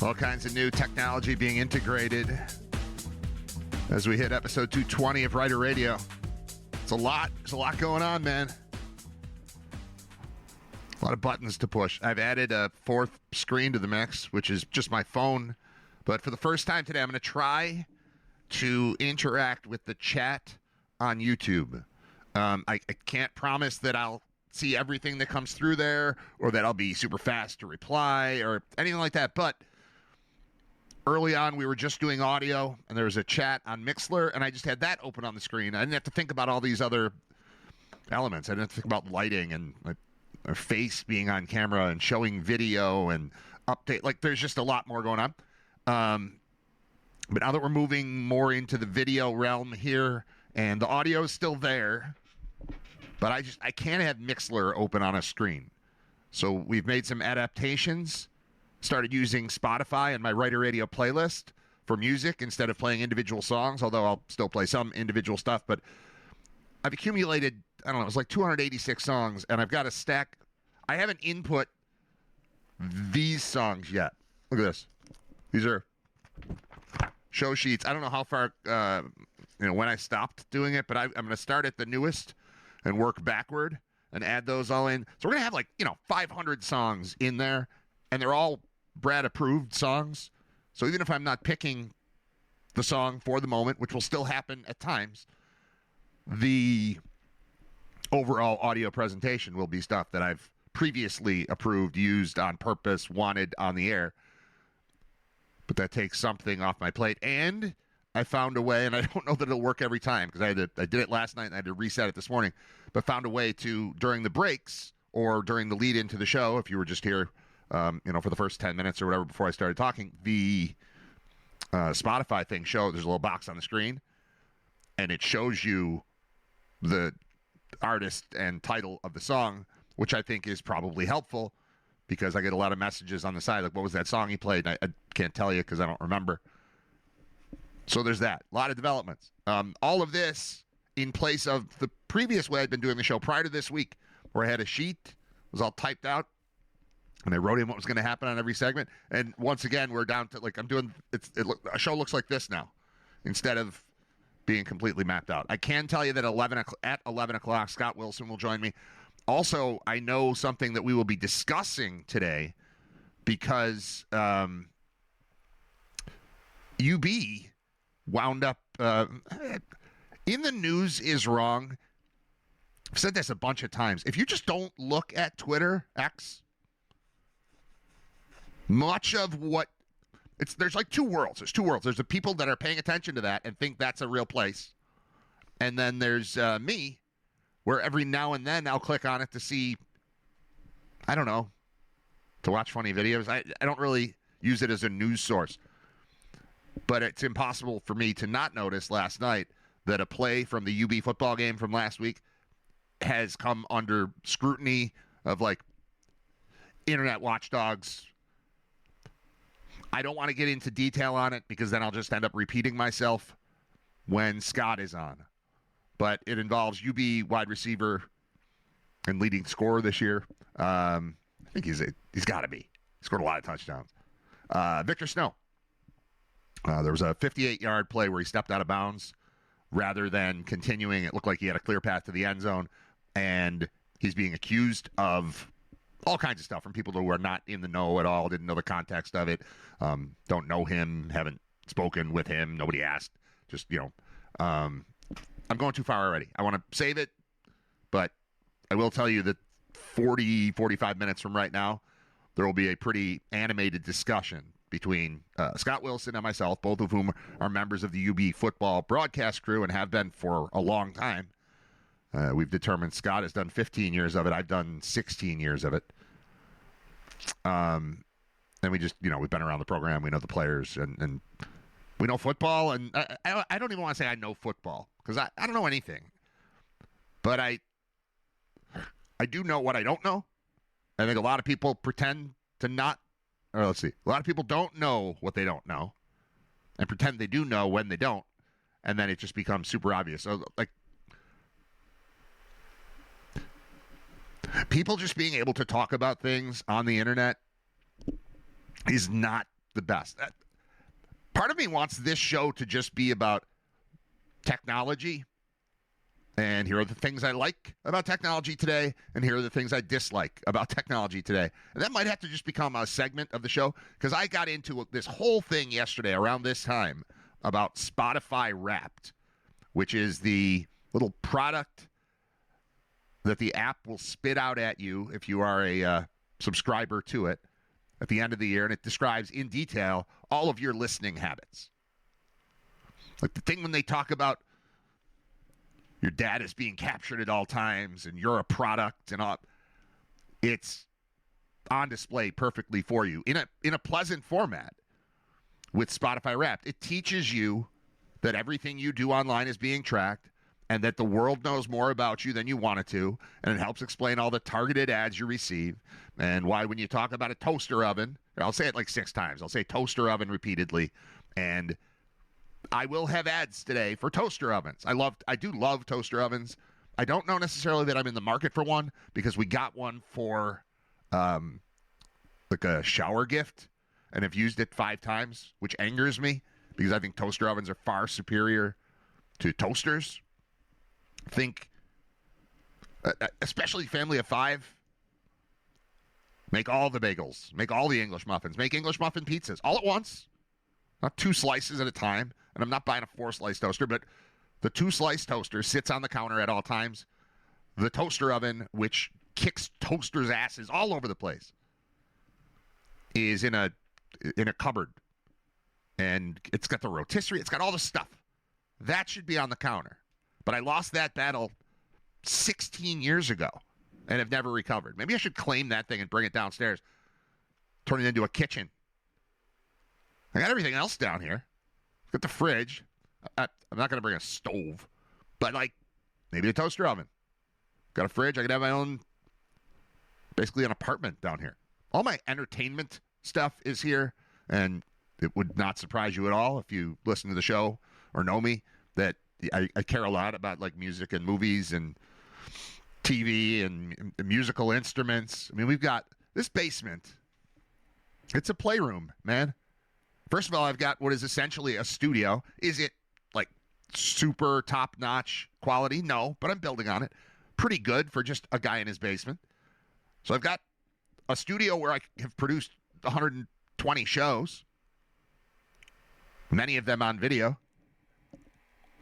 All kinds of new technology being integrated as we hit episode 220 of Writer Radio. It's a lot. There's a lot going on, man. A lot of buttons to push. I've added a fourth screen to the mix, which is just my phone. But for the first time today, I'm going to try to interact with the chat on YouTube. I can't promise that I'll see everything that comes through there or that I'll be super fast to reply or anything like that. But early on, we were just doing audio, and there was a chat on Mixlr, and I just had that open on the screen. I didn't have to think about all these other elements. I didn't have to think about lighting and my face being on camera and showing video and update. Like, there's just a lot more going on. But now that we're moving more into the video realm here, and the audio is still there, but I can't have Mixlr open on a screen. So we've made some adaptations. Started using Spotify and my Writer Radio playlist for music instead of playing individual songs, although I'll still play some individual stuff. But I've accumulated, I don't know, it was like 286 songs, and I've got a stack. I haven't input these songs yet. Look at this. These are show sheets. I don't know how far, when I stopped doing it, but I'm going to start at the newest and work backward and add those all in. So we're going to have 500 songs in there, and they're all Brad approved songs. So even if I'm not picking the song for the moment, which will still happen at times, the overall audio presentation will be stuff that I've previously approved, used on purpose, wanted on the air. But that takes something off my plate. And I found a way, and I don't know that it'll work every time because I did it last night and I had to reset it this morning, but found a way to, during the breaks or during the lead into the show, if you were just here for the first 10 minutes or whatever before I started talking, the Spotify thing there's a little box on the screen, and it shows you the artist and title of the song, which I think is probably helpful because I get a lot of messages on the side, like, what was that song he played? And I can't tell you because I don't remember. So there's that. A lot of developments. All of this in place of the previous way I'd been doing the show prior to this week, where I had a sheet, it was all typed out, and I wrote in what was going to happen on every segment. And once again, we're down to, a show looks like this now, instead of being completely mapped out. I can tell you that at 11 o'clock, Scott Wilson will join me. Also, I know something that we will be discussing today because UB wound up in the news is wrong. I've said this a bunch of times. If you just don't look at Twitter, X, much of what there's like two worlds. There's two worlds. There's the people that are paying attention to that and think that's a real place. And then there's me, where every now and then I'll click on it to see, I don't know, to watch funny videos. I don't really use it as a news source. But it's impossible for me to not notice last night that a play from the UB football game from last week has come under scrutiny of internet watchdogs. I don't want to get into detail on it because then I'll just end up repeating myself when Scott is on. But it involves UB wide receiver and leading scorer this year. I think he's got to be. He scored a lot of touchdowns. Victor Snow. There was a 58-yard play where he stepped out of bounds rather than continuing. It looked like he had a clear path to the end zone, and he's being accused of all kinds of stuff from people who are not in the know at all, didn't know the context of it, don't know him, haven't spoken with him, nobody asked. Just, I'm going too far already. I want to save it, but I will tell you that 45 minutes from right now, there will be a pretty animated discussion between Scott Wilson and myself, both of whom are members of the UB football broadcast crew and have been for a long time. We've determined Scott has done 15 years of it. I've done 16 years of it. And we just, we've been around the program. We know the players and we know football. And I don't even want to say I know football because I don't know anything. But I do know what I don't know. I think a lot of people pretend to not, or let's see, a lot of people don't know what they don't know and pretend they do know when they don't. And then it just becomes super obvious. So, people just being able to talk about things on the internet is not the best. Part of me wants this show to just be about technology. And here are the things I like about technology today, and here are the things I dislike about technology today. And that might have to just become a segment of the show, because I got into this whole thing yesterday around this time about Spotify Wrapped, which is the little product that the app will spit out at you if you are a subscriber to it at the end of the year, and it describes in detail all of your listening habits. Like the thing when they talk about your data is being captured at all times and you're a product and all, it's on display perfectly for you in a pleasant format with Spotify Wrapped. It teaches you that everything you do online is being tracked and that the world knows more about you than you want it to, and it helps explain all the targeted ads you receive and why when you talk about a toaster oven, I'll say it like 6 times. I'll say toaster oven repeatedly, and I will have ads today for toaster ovens. I do love toaster ovens. I don't know necessarily that I'm in the market for one, because we got one for like a shower gift and have used it 5 times, which angers me because I think toaster ovens are far superior to toasters. Think, especially family of 5, make all the bagels, make all the English muffins, make English muffin pizzas all at once, not 2 slices at a time. And I'm not buying a 4-slice toaster, but the 2-slice toaster sits on the counter at all times. The toaster oven, which kicks toasters' asses all over the place, is in a cupboard. And it's got the rotisserie. It's got all the stuff. That should be on the counter. But I lost that battle 16 years ago and have never recovered. Maybe I should claim that thing and bring it downstairs, turn it into a kitchen. I got everything else down here. Got the fridge. I'm not going to bring a stove, but like maybe a toaster oven. Got a fridge. I could have my own, basically an apartment down here. All my entertainment stuff is here, and it would not surprise you at all if you listen to the show or know me that I care a lot about like music and movies and TV and musical instruments. I mean, we've got this basement. It's a playroom, man. First of all, I've got what is essentially a studio. Is it like super top-notch quality? No, but I'm building on it. Pretty good for just a guy in his basement. So I've got a studio where I have produced 120 shows, many of them on video.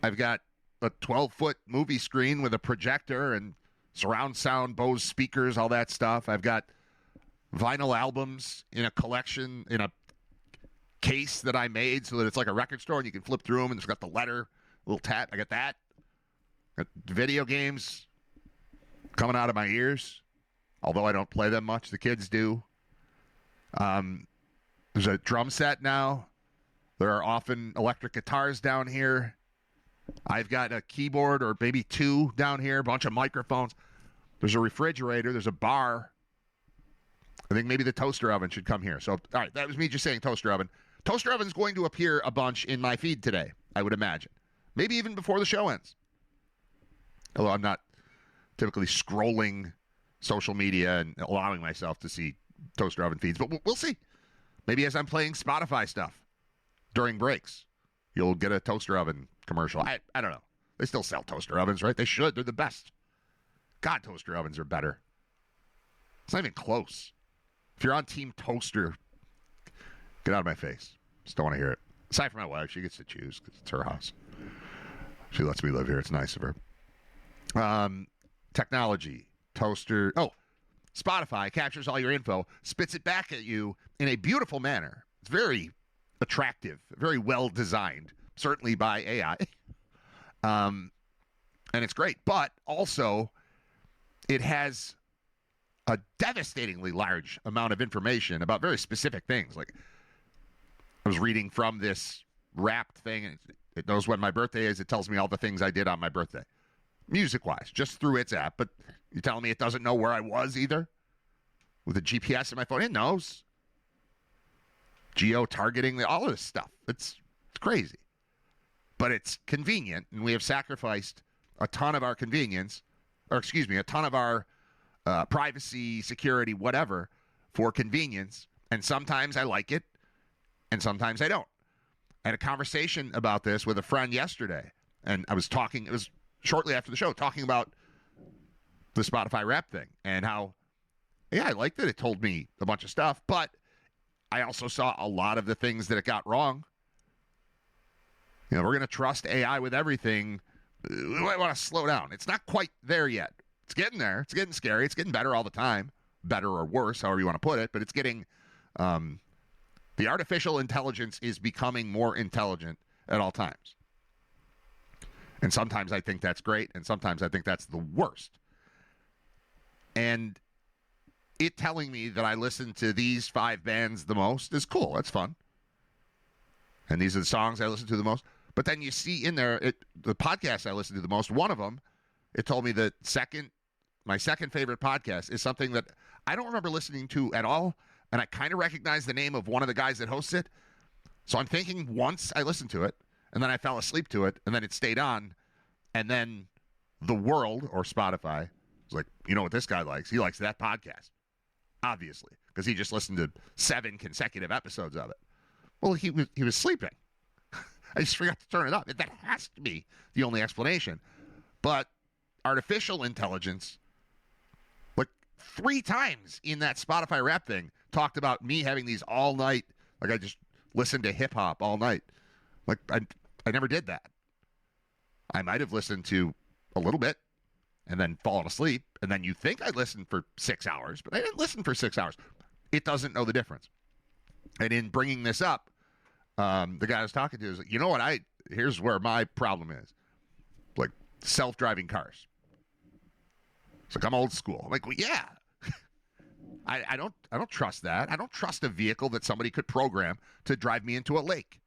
I've got a 12-foot movie screen with a projector and surround sound, Bose speakers, all that stuff. I've got vinyl albums in a collection, in a case that I made so that it's like a record store and you can flip through them and it's got the letter, little tat. I got that. Got video games coming out of my ears, although I don't play them much. The kids do. There's a drum set now. There are often electric guitars down here. I've got a keyboard or maybe 2 down here, a bunch of microphones. There's a refrigerator. There's a bar. I think maybe the toaster oven should come here. So, all right, that was me just saying toaster oven. Toaster oven's going to appear a bunch in my feed today, I would imagine. Maybe even before the show ends. Although I'm not typically scrolling social media and allowing myself to see toaster oven feeds. But we'll see. Maybe as I'm playing Spotify stuff during breaks, you'll get a toaster oven commercial. I don't know. They still sell toaster ovens, right? They should. They're the best. God, toaster ovens are better. It's not even close. If you're on Team Toaster, get out of my face. Just don't want to hear it. Aside from my wife, she gets to choose because it's her house. She lets me live here. It's nice of her. Technology, toaster. Oh, Spotify captures all your info, spits it back at you in a beautiful manner. It's very attractive, very well designed, certainly by AI. And it's great. But also, it has a devastatingly large amount of information about very specific things. Like, I was reading from this Wrapped thing, and it knows when my birthday is. It tells me all the things I did on my birthday, music-wise, just through its app. But you're telling me it doesn't know where I was either? With a GPS in my phone, it knows. Geo-targeting, all of this stuff. It's crazy. But it's convenient, and we have sacrificed a ton of our convenience, or excuse me, a ton of our privacy, security, whatever, for convenience. And sometimes I like it, and sometimes I don't. I had a conversation about this with a friend yesterday, and I was talking, it was shortly after the show, talking about the Spotify rap thing and how, yeah, I liked it. It told me a bunch of stuff, but I also saw a lot of the things that it got wrong. We're going to trust AI with everything. We might want to slow down. It's not quite there yet. It's getting there. It's getting scary. It's getting better all the time. Better or worse, however you want to put it, but it's getting, the artificial intelligence is becoming more intelligent at all times. And sometimes I think that's great, and sometimes I think that's the worst. And it telling me that I listen to these 5 bands the most is cool. That's fun. And these are the songs I listen to the most. But then you see in there, the podcast I listen to the most, one of them, it told me that my second favorite podcast is something that I don't remember listening to at all, and I kind of recognize the name of one of the guys that hosts it. So I'm thinking once I listened to it, and then I fell asleep to it, and then it stayed on, and then the world, or Spotify, was like, you know what this guy likes? He likes that podcast, obviously, because he just listened to 7 consecutive episodes of it. Well, he was sleeping. I just forgot to turn it up. That has to be the only explanation. But artificial intelligence, like 3 times in that Spotify rap thing, talked about me having these all night, like I just listened to hip hop all night. Like I never did that. I might have listened to a little bit and then fallen asleep, and then you think I listened for 6 hours, but I didn't listen for 6 hours. It doesn't know the difference. And in bringing this up, the guy I was talking to is like, you know what? Here's where my problem is. Like self-driving cars. It's like I'm old school. I'm like, well, yeah. I don't trust that. I don't trust a vehicle that somebody could program to drive me into a lake,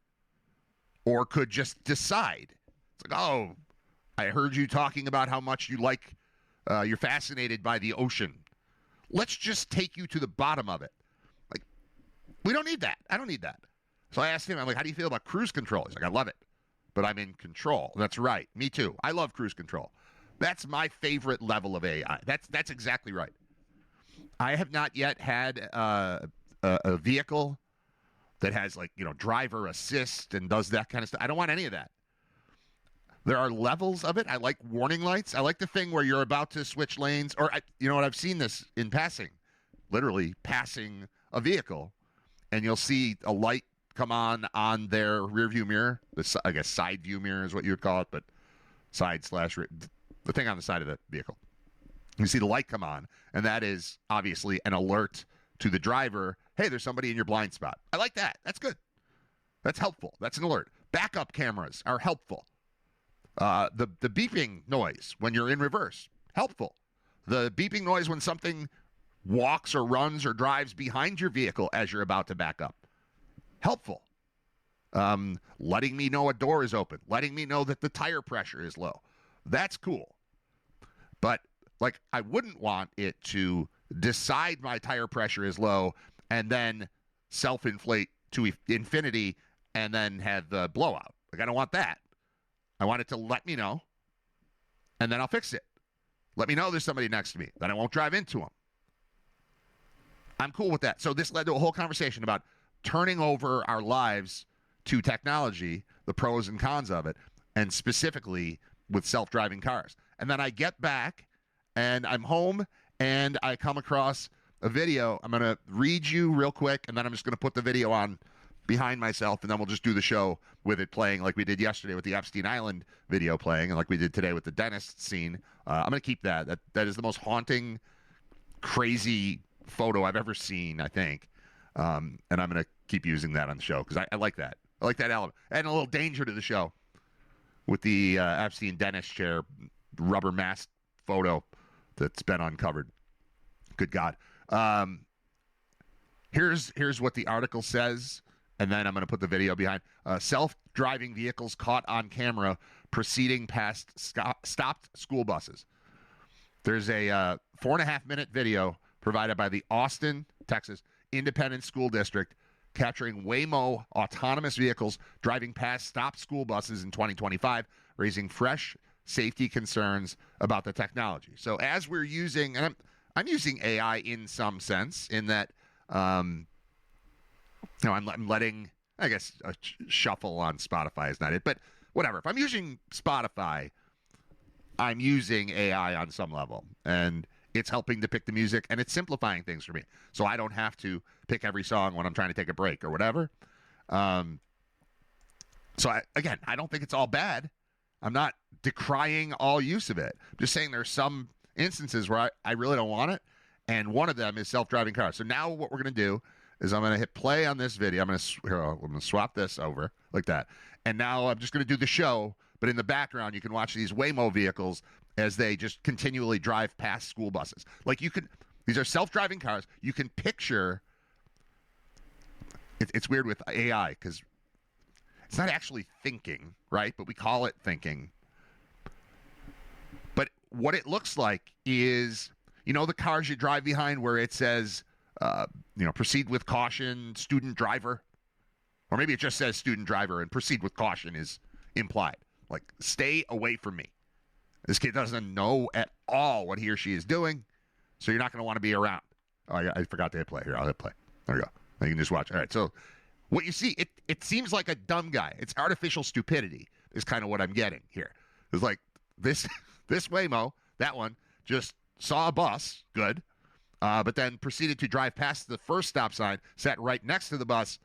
or could just decide. It's like, oh, I heard you talking about how much you like, you're fascinated by the ocean. Let's just take you to the bottom of it. Like, we don't need that. I don't need that. So I asked him, I'm like, how do you feel about cruise control? He's like, I love it, but I'm in control. That's right. Me too. I love cruise control. That's my favorite level of AI. That's exactly right. I have not yet had a vehicle that has, like, driver assist and does that kind of stuff. I don't want any of that. There are levels of it. I like warning lights. I like the thing where you're about to switch lanes, or you know what? I've seen this in passing, literally passing a vehicle, and you'll see a light come on their rear view mirror. I guess side view mirror is what you would call it, but the thing on the side of the vehicle. You see the light come on, and that is obviously an alert to the driver. Hey, there's somebody in your blind spot. I like that. That's good. That's helpful. That's an alert. Backup cameras are helpful. The beeping noise when you're in reverse, helpful. The beeping noise when something walks or runs or drives behind your vehicle as you're about to back up, helpful. Letting me know a door is open, letting me know that the tire pressure is low. That's cool. But like, I wouldn't want it to decide my tire pressure is low and then self-inflate to infinity and then have the blowout. Like, I don't want that. I want it to let me know, and then I'll fix it. Let me know there's somebody next to me. Then I won't drive into them. I'm cool with that. So this led to a whole conversation about turning over our lives to technology, the pros and cons of it, and specifically with self-driving cars. And then I get back, and I'm home, and I come across a video. I'm going to read you real quick, and then I'm just going to put the video on behind myself, and then we'll just do the show with it playing like we did yesterday with the Epstein Island video playing, and like we did today with the dentist scene. I'm going to keep that. That is the most haunting, crazy photo I've ever seen, I think. And I'm going to keep using that on the show because I like that. I like that element. And a little danger to the show with the Epstein dentist chair rubber mask photo that's been uncovered. Good God. Here's what the article says, and then I'm going to put the video behind. Self-driving vehicles caught on camera proceeding past stopped school buses. There's a 4.5-minute video provided by the Austin, Texas Independent School District capturing Waymo autonomous vehicles driving past stopped school buses in 2025, raising fresh safety concerns about the technology. So as we're using, and I'm using AI in some sense, in that I'm letting, I guess a shuffle on Spotify is not it, but whatever. If I'm using Spotify, I'm using AI on some level, and it's helping to pick the music, and it's simplifying things for me, so I don't have to pick every song when I'm trying to take a break or whatever. So I don't think it's all bad. I'm not decrying all use of it. I'm just saying there's some instances where I really don't want it, and one of them is self-driving cars. So now what we're going to do is I'm going to hit play on this video. I'm going to swap this over like that, and now I'm just going to do the show, but in the background you can watch these Waymo vehicles as they just continually drive past school buses. Like these are self-driving cars. You can picture. It's weird with AI because it's not actually thinking, right? But we call it thinking. But what it looks like is, the cars you drive behind where it says, proceed with caution, student driver. Or maybe it just says student driver and proceed with caution is implied. Like, stay away from me. This kid doesn't know at all what he or she is doing, so you're not going to want to be around. Oh, I forgot to hit play. Here, I'll hit play. There we go. Now you can just watch. All right, so what you see, it seems like a dumb guy. It's artificial stupidity is kind of what I'm getting here. It's like this Waymo, that one, just saw a bus, good, but then proceeded to drive past the first stop sign, sat right next to the bus,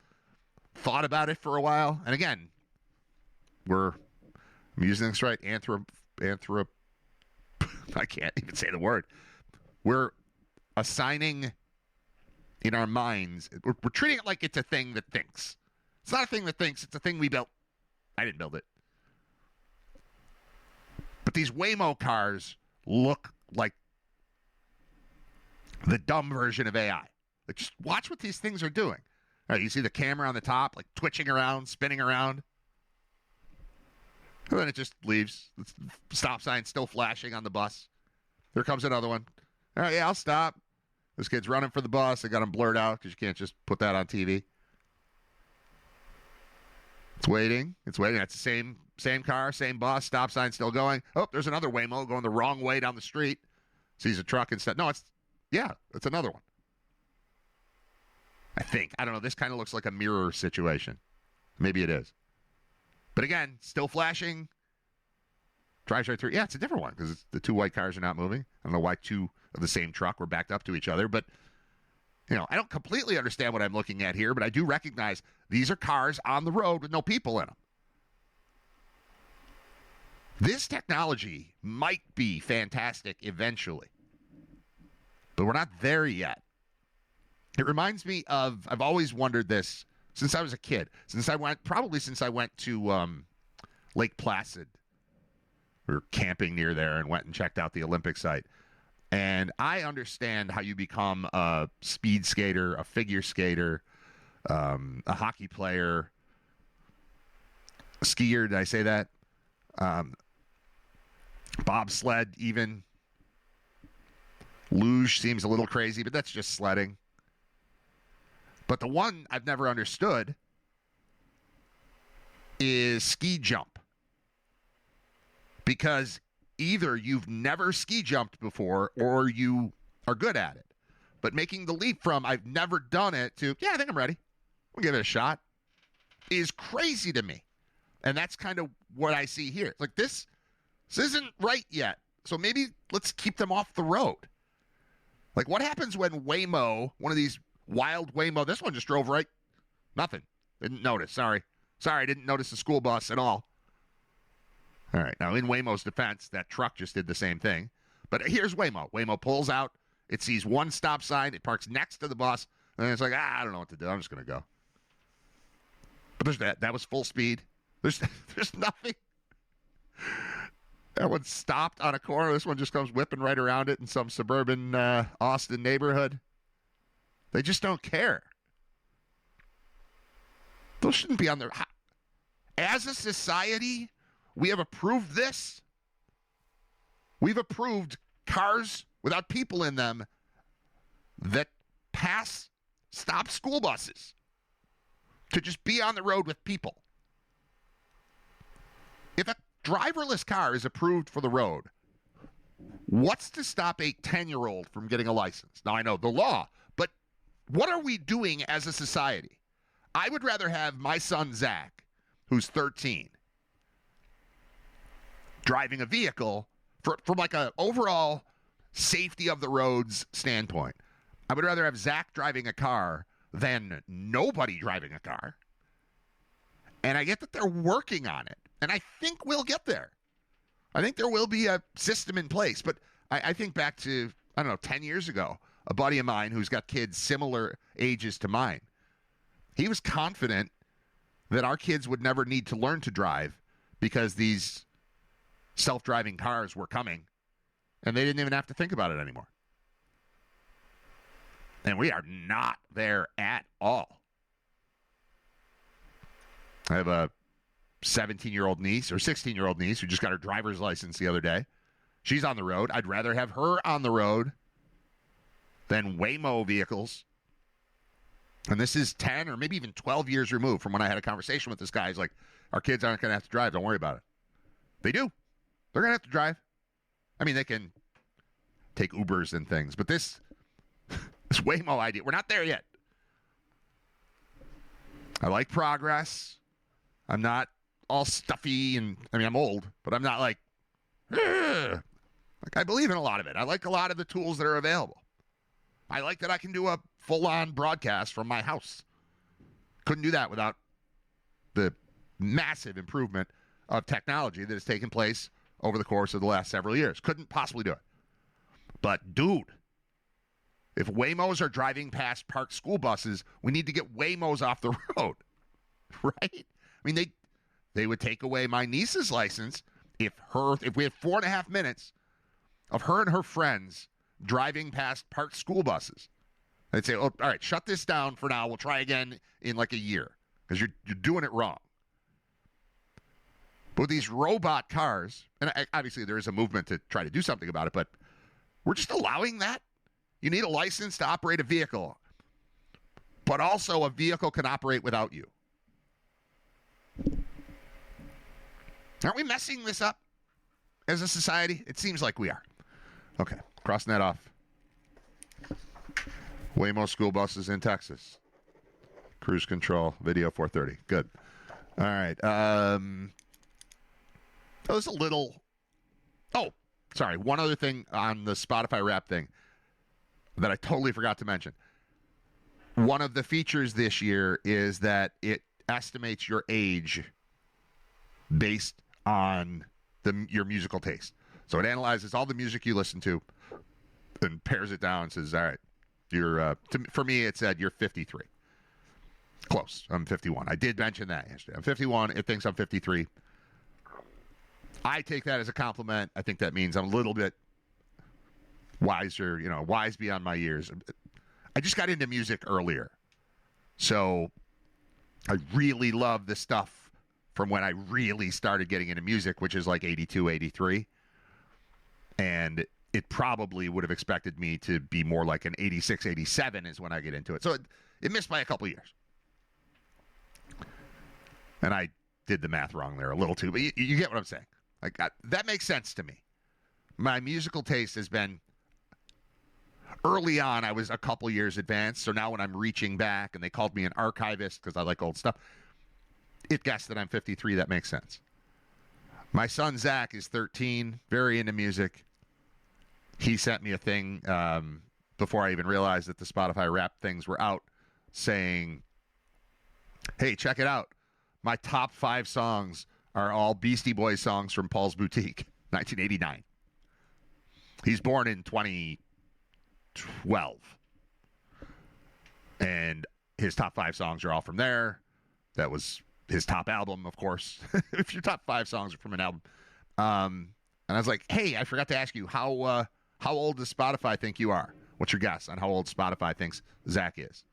thought about it for a while, and again, I'm using this right, I can't even say the word. We're assigning in our minds, we're treating it like it's a thing that thinks. It's not a thing that thinks, it's a thing we built. I didn't build it. But these Waymo cars look like the dumb version of AI. Like, just watch what these things are doing. All right, you see the camera on the top, like twitching around, spinning around. And then it just leaves. The stop sign still flashing on the bus. There comes another one. All right, yeah, I'll stop. This kid's running for the bus. They got him blurred out because you can't just put that on TV. It's waiting. That's the same car, same bus, stop sign still going. Oh, there's another Waymo going the wrong way down the street. Sees a truck instead. No, it's another one. I think. I don't know. This kind of looks like a mirror situation. Maybe it is. But again, still flashing. Drives right through. Yeah, it's a different one because the two white cars are not moving. I don't know why two of the same truck were backed up to each other. But, I don't completely understand what I'm looking at here, but I do recognize these are cars on the road with no people in them. This technology might be fantastic eventually, but we're not there yet. It reminds me of, I've always wondered this since I was a kid, since I went to Lake Placid. We were camping near there and went and checked out the Olympic site. And I understand how you become a speed skater, a figure skater, a hockey player, a skier. Did I say that? Bobsled, even. Luge seems a little crazy, but that's just sledding. But the one I've never understood is ski jump. Because either you've never ski jumped before or you are good at it. But making the leap from I've never done it to, yeah, I think I'm ready, we'll give it a shot, is crazy to me. And that's kind of what I see here. It's like this isn't right yet. So maybe let's keep them off the road. Like, what happens when Waymo, one of these wild Waymo, this one just drove right, nothing. Didn't notice, sorry, didn't notice the school bus at all. All right, now in Waymo's defense, that truck just did the same thing. But here's Waymo. Waymo pulls out. It sees one stop sign. It parks next to the bus. And it's like, I don't know what to do. I'm just going to go. But there's that. That was full speed. There's nothing. That one stopped on a corner. This one just comes whipping right around it in some suburban Austin neighborhood. They just don't care. Those shouldn't be on there. As a society, we have approved this. We've approved cars without people in them that stop school buses to just be on the road with people. If a driverless car is approved for the road, what's to stop a 10-year-old from getting a license? Now, I know the law, but what are we doing as a society? I would rather have my son, Zach, who's 13, driving a vehicle from like a overall safety of the roads standpoint. I would rather have Zach driving a car than nobody driving a car. And I get that they're working on it. And I think we'll get there. I think there will be a system in place. But I think back to, 10 years ago, a buddy of mine who's got kids similar ages to mine. He was confident that our kids would never need to learn to drive because these self-driving cars were coming, and they didn't even have to think about it anymore. And we are not there at all. I have a 17-year-old niece or 16-year-old niece who just got her driver's license the other day. She's on the road. I'd rather have her on the road than Waymo vehicles. And this is 10 or maybe even 12 years removed from when I had a conversation with this guy. He's like, our kids aren't going to have to drive. Don't worry about it. They do. They're going to have to drive. I mean, they can take Ubers and things. But this Waymo idea, we're not there yet. I like progress. I'm not all stuffy and, I'm old, but I'm not like, ugh. Like I believe in a lot of it. I like a lot of the tools that are available. I like that I can do a full-on broadcast from my house. Couldn't do that without the massive improvement of technology that has taken place over the course of the last several years. Couldn't possibly do it. But, dude, if Waymos are driving past parked school buses, we need to get Waymos off the road, right? I mean, they would take away my niece's license if we had 4.5 minutes of her and her friends driving past parked school buses. They'd say, oh, all right, shut this down for now. We'll try again in like a year because you're doing it wrong. But with these robot cars, and obviously there is a movement to try to do something about it, but we're just allowing that. You need a license to operate a vehicle, but also a vehicle can operate without you. Aren't we messing this up as a society? It seems like we are. Okay, crossing that off. Waymo school buses in Texas. Cruise control, video 430. Good. All right. There's a little... Oh, sorry. One other thing on the Spotify Wrap thing that I totally forgot to mention. One of the features this year is that it estimates your age based on your musical taste. So it analyzes all the music you listen to and pares it down and says, all right, for me, it said you're 53. Close. I'm 51. I did mention that yesterday. I'm 51. It thinks I'm 53. I take that as a compliment. I think that means I'm a little bit wiser, wise beyond my years. I just got into music earlier. So I really love the stuff from when I really started getting into music, which is like 82, 83. And it probably would have expected me to be more like an 86, 87 is when I get into it. So it missed by a couple years. And I did the math wrong there a little too, but you get what I'm saying. Like that makes sense to me. My musical taste has been, early on, I was a couple years advanced. So now when I'm reaching back and they called me an archivist because I like old stuff, it guessed that I'm 53. That makes sense. My son, Zach, is 13, very into music. He sent me a thing before I even realized that the Spotify Wrap things were out saying, hey, check it out. My top 5 songs are all Beastie Boys songs from Paul's Boutique, 1989. He's born in 2012. And his top 5 songs are all from there. That was his top album, of course. If your top 5 songs are from an album. And I was like, hey, I forgot to ask you, how old does Spotify think you are? What's your guess on how old Spotify thinks Zach is?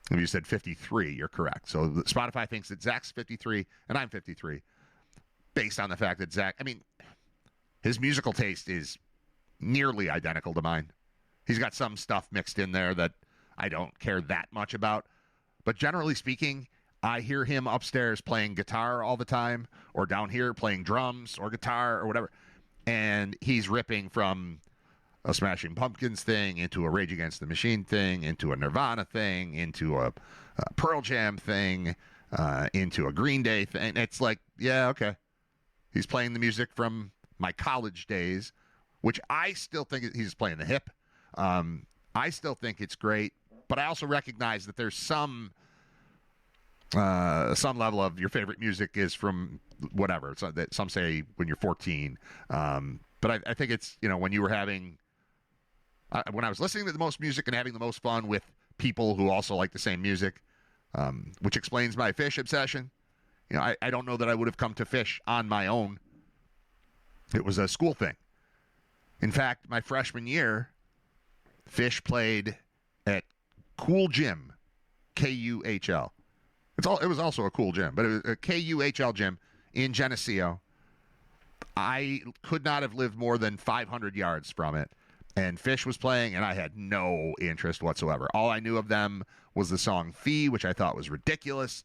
And you said 53, you're correct. So Spotify thinks that Zach's 53 and I'm 53 based on the fact that Zach, his musical taste is nearly identical to mine. He's got some stuff mixed in there that I don't care that much about. But generally speaking, I hear him upstairs playing guitar all the time or down here playing drums or guitar or whatever. And he's ripping from a Smashing Pumpkins thing, into a Rage Against the Machine thing, into a Nirvana thing, into a Pearl Jam thing, into a Green Day thing. It's like, yeah, okay. He's playing the music from my college days, which I still think he's playing the hip. I still think it's great, but I also recognize that there's some level of your favorite music is from whatever. So that some say when you're 14. But I think it's, when you were having, when I was listening to the most music and having the most fun with people who also like the same music, which explains my Fish obsession. I don't know that I would have come to Fish on my own. It was a school thing. In fact, my freshman year, Fish played at Cool Gym, Kuhl. It was also a cool gym, but it was a Kuhl gym in Geneseo. I could not have lived more than 500 yards from it, and Fish was playing, and I had no interest whatsoever. All I knew of them was the song Fee, which I thought was ridiculous,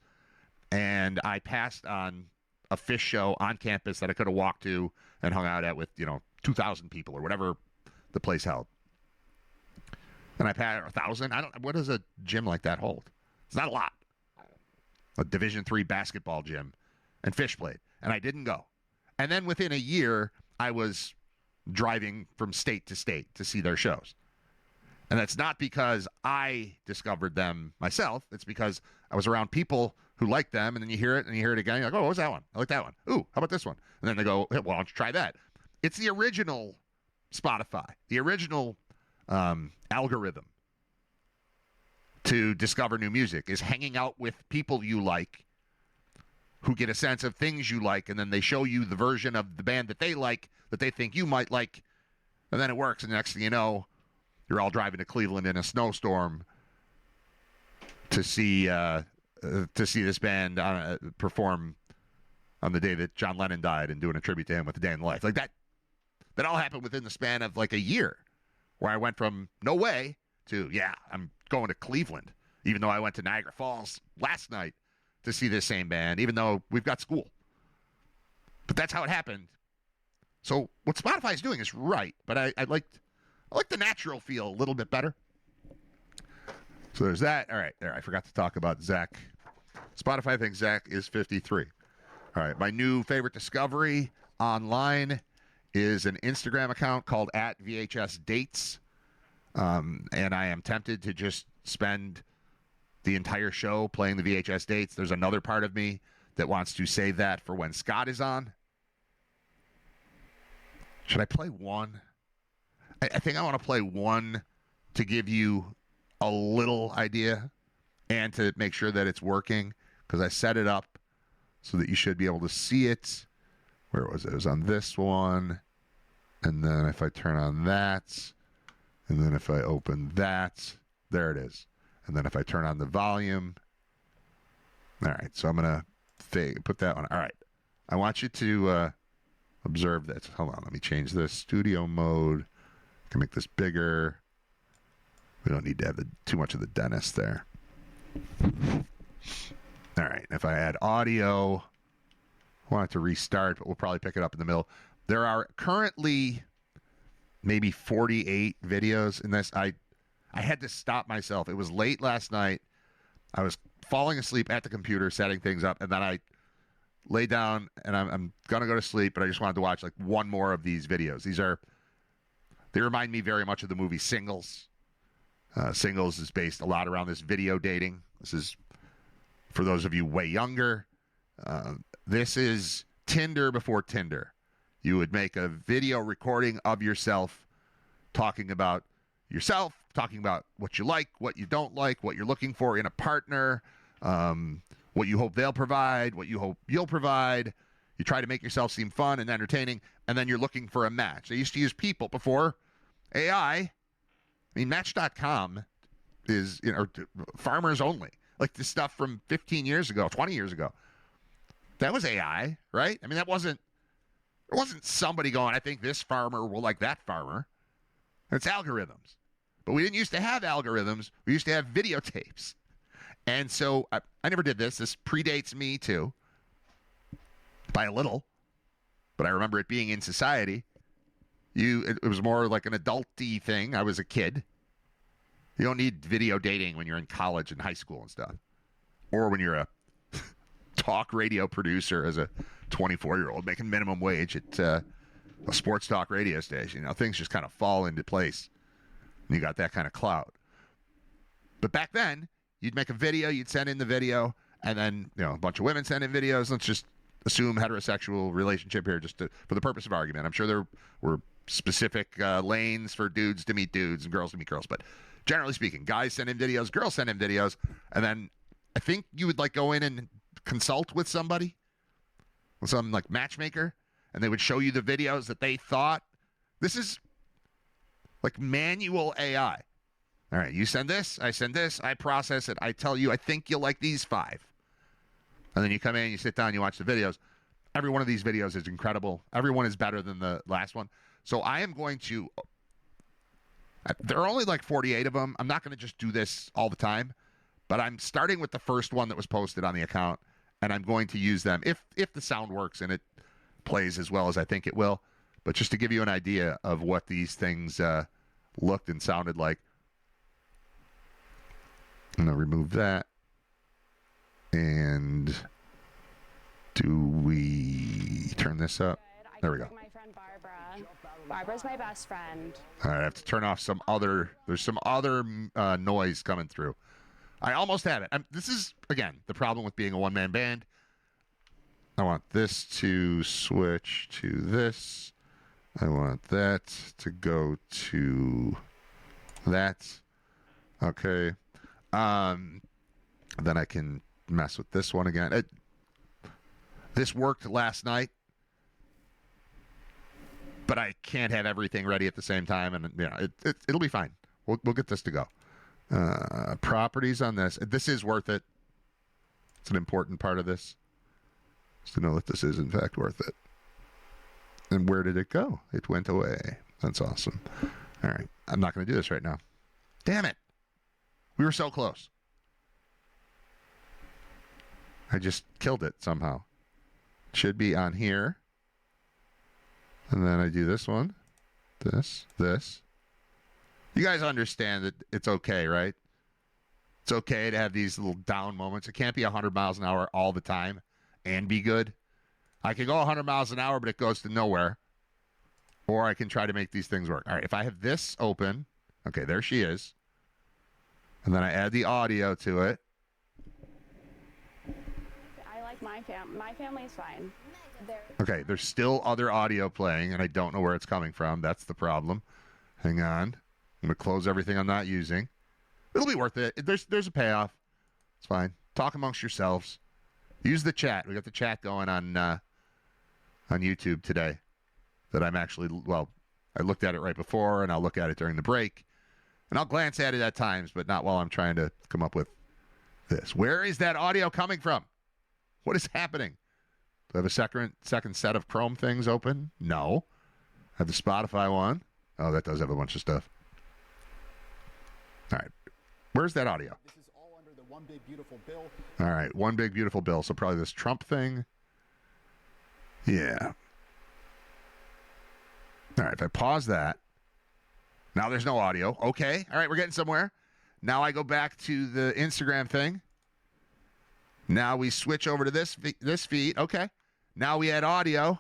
and I passed on a Fish show on campus that I could have walked to and hung out at with, 2,000 people or whatever the place held. And I passed 1,000. What does a gym like that hold? It's not a lot. A Division III basketball gym, and Fish played, and I didn't go. And then within a year, I was driving from state to state to see their shows. And that's not because I discovered them myself. It's because I was around people who like them, and then you hear it, and you hear it again. You're like, oh, what was that one? I like that one. Ooh, how about this one? And then they go, hey, well, why don't you try that? It's the original Spotify, the original algorithm to discover new music is hanging out with people you like who get a sense of things you like, and then they show you the version of the band that they like that they think you might like, and then it works, and the next thing you know, you're all driving to Cleveland in a snowstorm to see this band perform on the day that John Lennon died and doing a tribute to him with A Day in the Life. Like that all happened within the span of like a year, where I went from no way to, yeah, I'm going to Cleveland, even though I went to Niagara Falls last night to see this same band, even though we've got school. But that's how it happened. So what Spotify is doing is right, but I like the natural feel a little bit better. So there's that. All right, there. I forgot to talk about Zach. Spotify thinks Zach is 53. All right, my new favorite discovery online is an Instagram account called @VHSDates. And I am tempted to just spend the entire show playing the VHS dates. There's another part of me that wants to save that for when Scott is on. Should I play one? I think I want to play one to give you a little idea and to make sure that it's working, because I set it up so that you should be able to see it. Where was it? It was on this one. And then if I turn on that, and then if I open that, there it is. And then if I turn on the volume, all right, so I'm going to put that one. All right, I want you to observe this. Hold on, let me change this. Studio mode. I can make this bigger. We don't need to have too much of the dentist there. All right, if I add audio, I want it to restart, but we'll probably pick it up in the middle. There are currently maybe 48 videos in this. I had to stop myself. It was late last night. I was falling asleep at the computer, setting things up, and then I lay down, and I'm going to go to sleep, but I just wanted to watch like one more of these videos. They remind me very much of the movie Singles. Singles is based a lot around this video dating. This is, for those of you way younger, this is Tinder before Tinder. You would make a video recording of yourself talking about yourself, talking about what you like, what you don't like, what you're looking for in a partner, what you hope they'll provide, what you hope you'll provide. You try to make yourself seem fun and entertaining, and then you're looking for a match. They used to use people before AI. I mean, Match.com is, farmers only. Like the stuff from 15 years ago, 20 years ago. That was AI, right? I mean, there wasn't somebody going, I think this farmer will like that farmer. It's algorithms. But we didn't used to have algorithms. We used to have videotapes. And so I never did this. This predates me, too, by a little. But I remember it being in society. It was more like an adult-y thing. I was a kid. You don't need video dating when you're in college and high school and stuff, or when you're a talk radio producer as a 24-year-old making minimum wage at a sports talk radio station. Things just kind of fall into place. And you got that kind of clout. But back then, you'd make a video, you'd send in the video, and then a bunch of women send in videos. Let's just assume heterosexual relationship here, just for the purpose of argument. I'm sure there were specific lanes for dudes to meet dudes and girls to meet girls, but generally speaking, guys send in videos, girls send in videos, and then I think you would go in and consult with somebody, with some matchmaker, and they would show you the videos that they thought. This is like manual AI. All right, you send this, I process it, I tell you, I think you'll like these 5. And then you come in, you sit down, you watch the videos. Every one of these videos is incredible. Everyone is better than the last one. So I am going to, there are only 48 of them. I'm not going to just do this all the time, but I'm starting with the first one that was posted on the account, and I'm going to use them if the sound works and it plays as well as I think it will. But just to give you an idea of what these things looked and sounded like. I'm going to remove that. And do we turn this up? There we go. My friend Barbara. Barbara's my best friend. All right, I have to turn off there's some other noise coming through. I almost have it. This is, again, the problem with being a one-man band. I want this to switch to this. I want that to go to that. Okay. Then I can mess with this one again. This worked last night, but I can't have everything ready at the same time, and it'll be fine. We'll get this to go. Properties on this. This is worth it. It's an important part of this. Just to know that this is in fact worth it. And where did it go? It went away. That's awesome. All right. I'm not going to do this right now. Damn it. We were so close. I just killed it somehow. It should be on here. And then I do this one. This. You guys understand that it's okay, right? It's okay to have these little down moments. It can't be 100 miles an hour all the time and be good. I can go 100 miles an hour, but it goes to nowhere. Or I can try to make these things work. All right, if I have this open, okay, there she is. And then I add the audio to it. I like my family's fine. Okay, there's still other audio playing, and I don't know where it's coming from. That's the problem. Hang on. I'm going to close everything I'm not using. It'll be worth it. There's a payoff. It's fine. Talk amongst yourselves. Use the chat. We got the chat going on YouTube today. That I'm actually, I looked at it right before, and I'll look at it during the break. And I'll glance at it at times, but not while I'm trying to come up with this. Where is that audio coming from? What is happening? Do I have a second set of Chrome things open? No. I have the Spotify one. Oh, that does have a bunch of stuff. All right. Where's that audio? This is all under the One Big Beautiful Bill. All right. One Big Beautiful Bill. So probably this Trump thing. Yeah. All right. If I pause that. Now there's no audio. Okay. All right. We're getting somewhere. Now I go back to the Instagram thing. Now we switch over to this feed. Okay. Now we add audio.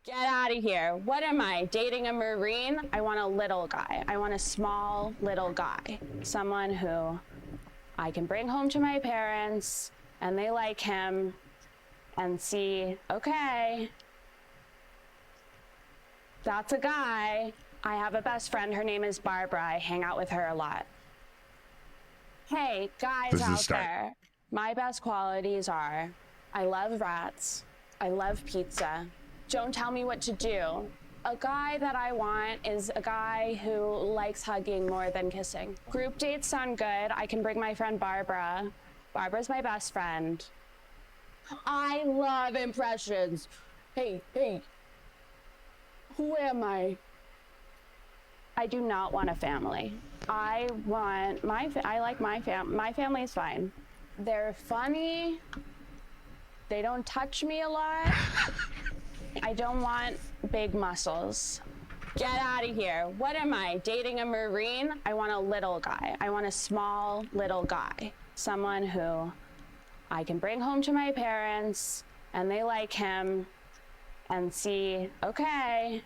Get out of here. What am I, dating a Marine? I want a little guy. I want a small little guy. Someone who I can bring home to my parents and they like him and see, okay, that's a guy. I have a best friend. Her name is Barbara. I hang out with her a lot. Hey, guys out there. My best qualities are I love rats. I love pizza. Don't tell me what to do. A guy that I want is a guy who likes hugging more than kissing. Group dates sound good. I can bring my friend Barbara. Barbara's my best friend. I love impressions. Hey, who am I? I do not want a family. I like my family's fine. They're funny. They don't touch me a lot. I don't want big muscles. Get out of here. What am I, dating a Marine? I want a little guy. I want a small little guy. Someone who I can bring home to my parents and they like him and see, okay,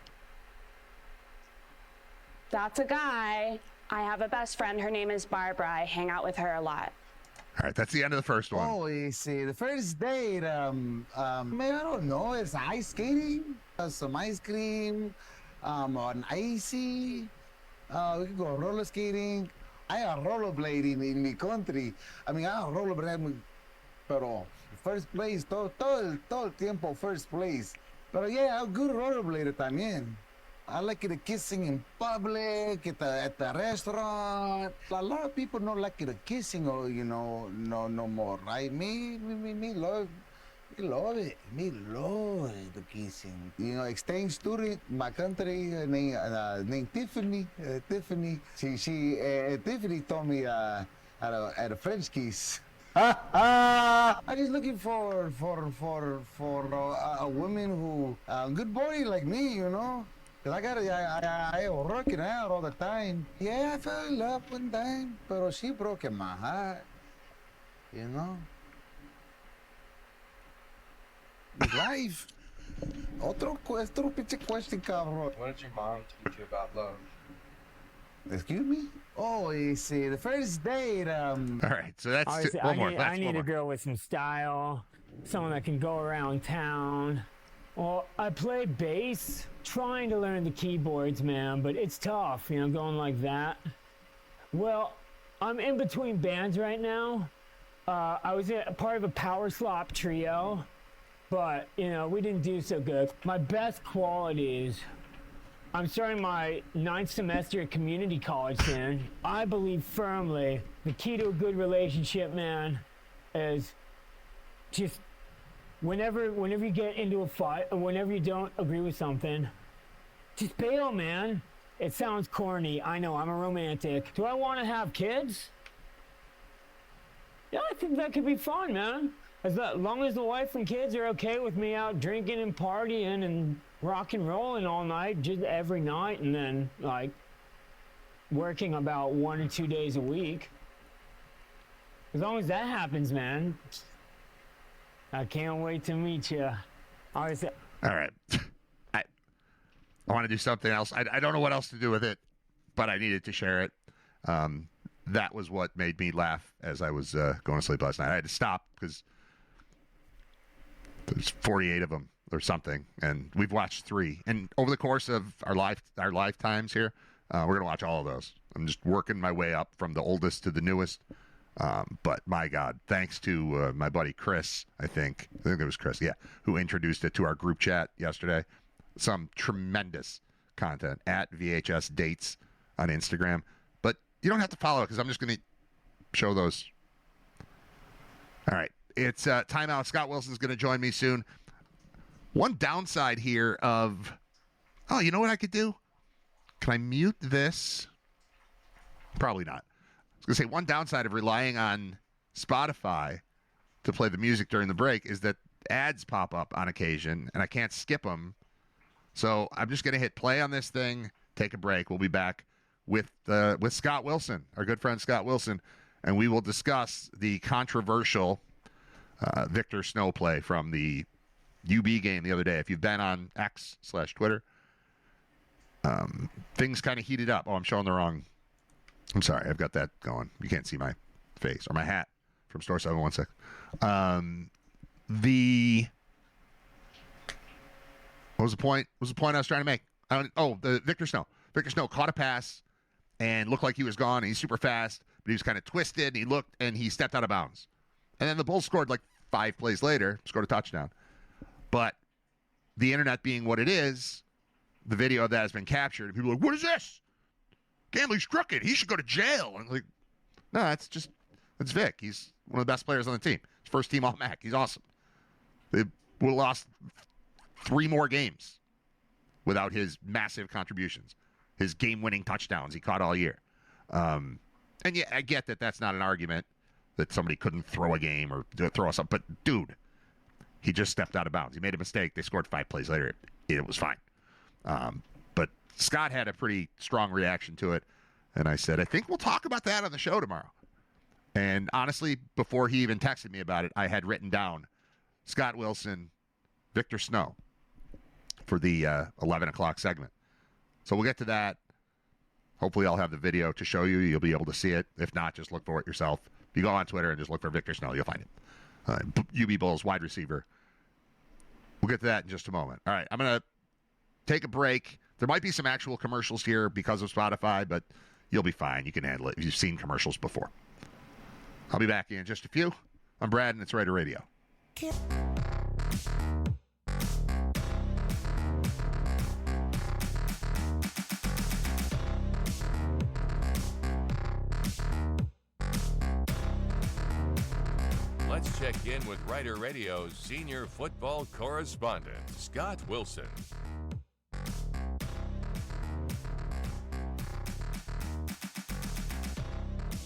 that's a guy. I have a best friend. Her name is Barbara. I hang out with her a lot. All right, that's the end of the first one. Oh, you see, the first date, maybe I don't know, it's ice skating, some ice cream, on icy, we can go roller skating. I have rollerblading in my country. I mean, I have rollerblading, pero first place, todo el tiempo first place. Pero yeah, I'm good rollerblader también. I like it kissing in public, at the restaurant. A lot of people don't like it kissing, or no more, right? Me love it. Me love the kissing. Exchange student, my country, named Tiffany. Tiffany told me at a French kiss. I'm just looking for a woman who good body like me, Cause I working out all the time. Yeah, I fell in love one time, but she broke my heart. It's life. Otro pinche question, cabrón. What did your mom teach you about love? Excuse me? Oh, you see, the first date, All right, so that's Honestly, one more. I need a girl with some style, someone that can go around town. Well, I play bass, trying to learn the keyboards, man, but it's tough, going like that. Well, I'm in between bands right now. I was a part of a power slop trio, but, we didn't do so good. My best qualities, I'm starting my 9th semester at community college soon. I believe firmly the key to a good relationship, man, is just whenever you get into a fight or whenever you don't agree with something, just bail, man. It sounds corny. I know, I'm a romantic. Do I want to have kids? Yeah, I think that could be fun, man. As long as the wife and kids are okay with me out drinking and partying and rock and rolling all night, just every night, and then, working about 1 or 2 days a week. As long as that happens, man, I can't wait to meet you. All right. I want to do something else. I don't know what else to do with it, but I needed to share it. That was what made me laugh as I was going to sleep last night. I had to stop because there's 48 of them or something, and we've watched 3. And over the course of our lifetimes here, we're going to watch all of those. I'm just working my way up from the oldest to the newest. But my God, thanks to my buddy Chris, I think it was Chris, yeah, who introduced it to our group chat yesterday. Some tremendous content at VHS Dates on Instagram. But you don't have to follow it because I'm just going to show those. All right, it's timeout. Scott Wilson's going to join me soon. One downside here of, you know what I could do? Can I mute this? Probably not. I was going to say, one downside of relying on Spotify to play the music during the break is that ads pop up on occasion, and I can't skip them. So I'm just going to hit play on this thing, take a break. We'll be back with Scott Wilson, our good friend Scott Wilson, and we will discuss the controversial Victor Snow play from the UB game the other day. If you've been on X/Twitter, things kind of heated up. Oh, I'm showing the wrong. I'm sorry, I've got that going. You can't see my face or my hat from Store 716. What was the point? What was the point I was trying to make? The Victor Snow. Victor Snow caught a pass and looked like he was gone. And he's super fast, but he was kind of twisted. And he looked and he stepped out of bounds. And then the Bulls scored like 5 plays later, scored a touchdown. But the internet being what it is, the video of that has been captured. And people are like, what is this? Gambling's crooked. He should go to jail. And like, no, it's Vic. He's one of the best players on the team. He's first team All-MAC. He's awesome. They would have lost 3 more games without his massive contributions, his game-winning touchdowns he caught all year. And yeah, I get that that's not an argument that somebody couldn't throw a game or throw us up. But dude, he just stepped out of bounds. He made a mistake. They scored 5 plays later. It was fine. But Scott had a pretty strong reaction to it, and I said, I think we'll talk about that on the show tomorrow. And honestly, before he even texted me about it, I had written down Scott Wilson, Victor Snow for the 11 o'clock segment. So we'll get to that. Hopefully I'll have the video to show you. You'll be able to see it. If not, just look for it yourself. If you go on Twitter and just look for Victor Snow, you'll find it. UB Bulls wide receiver. We'll get to that in just a moment. All right, I'm going to take a break. There might be some actual commercials here because of Spotify, but you'll be fine. You can handle it. You've seen commercials before. I'll be back in just a few. I'm Brad, and it's Raider Radio. Let's check in with Raider Radio's senior football correspondent, Scott Wilson.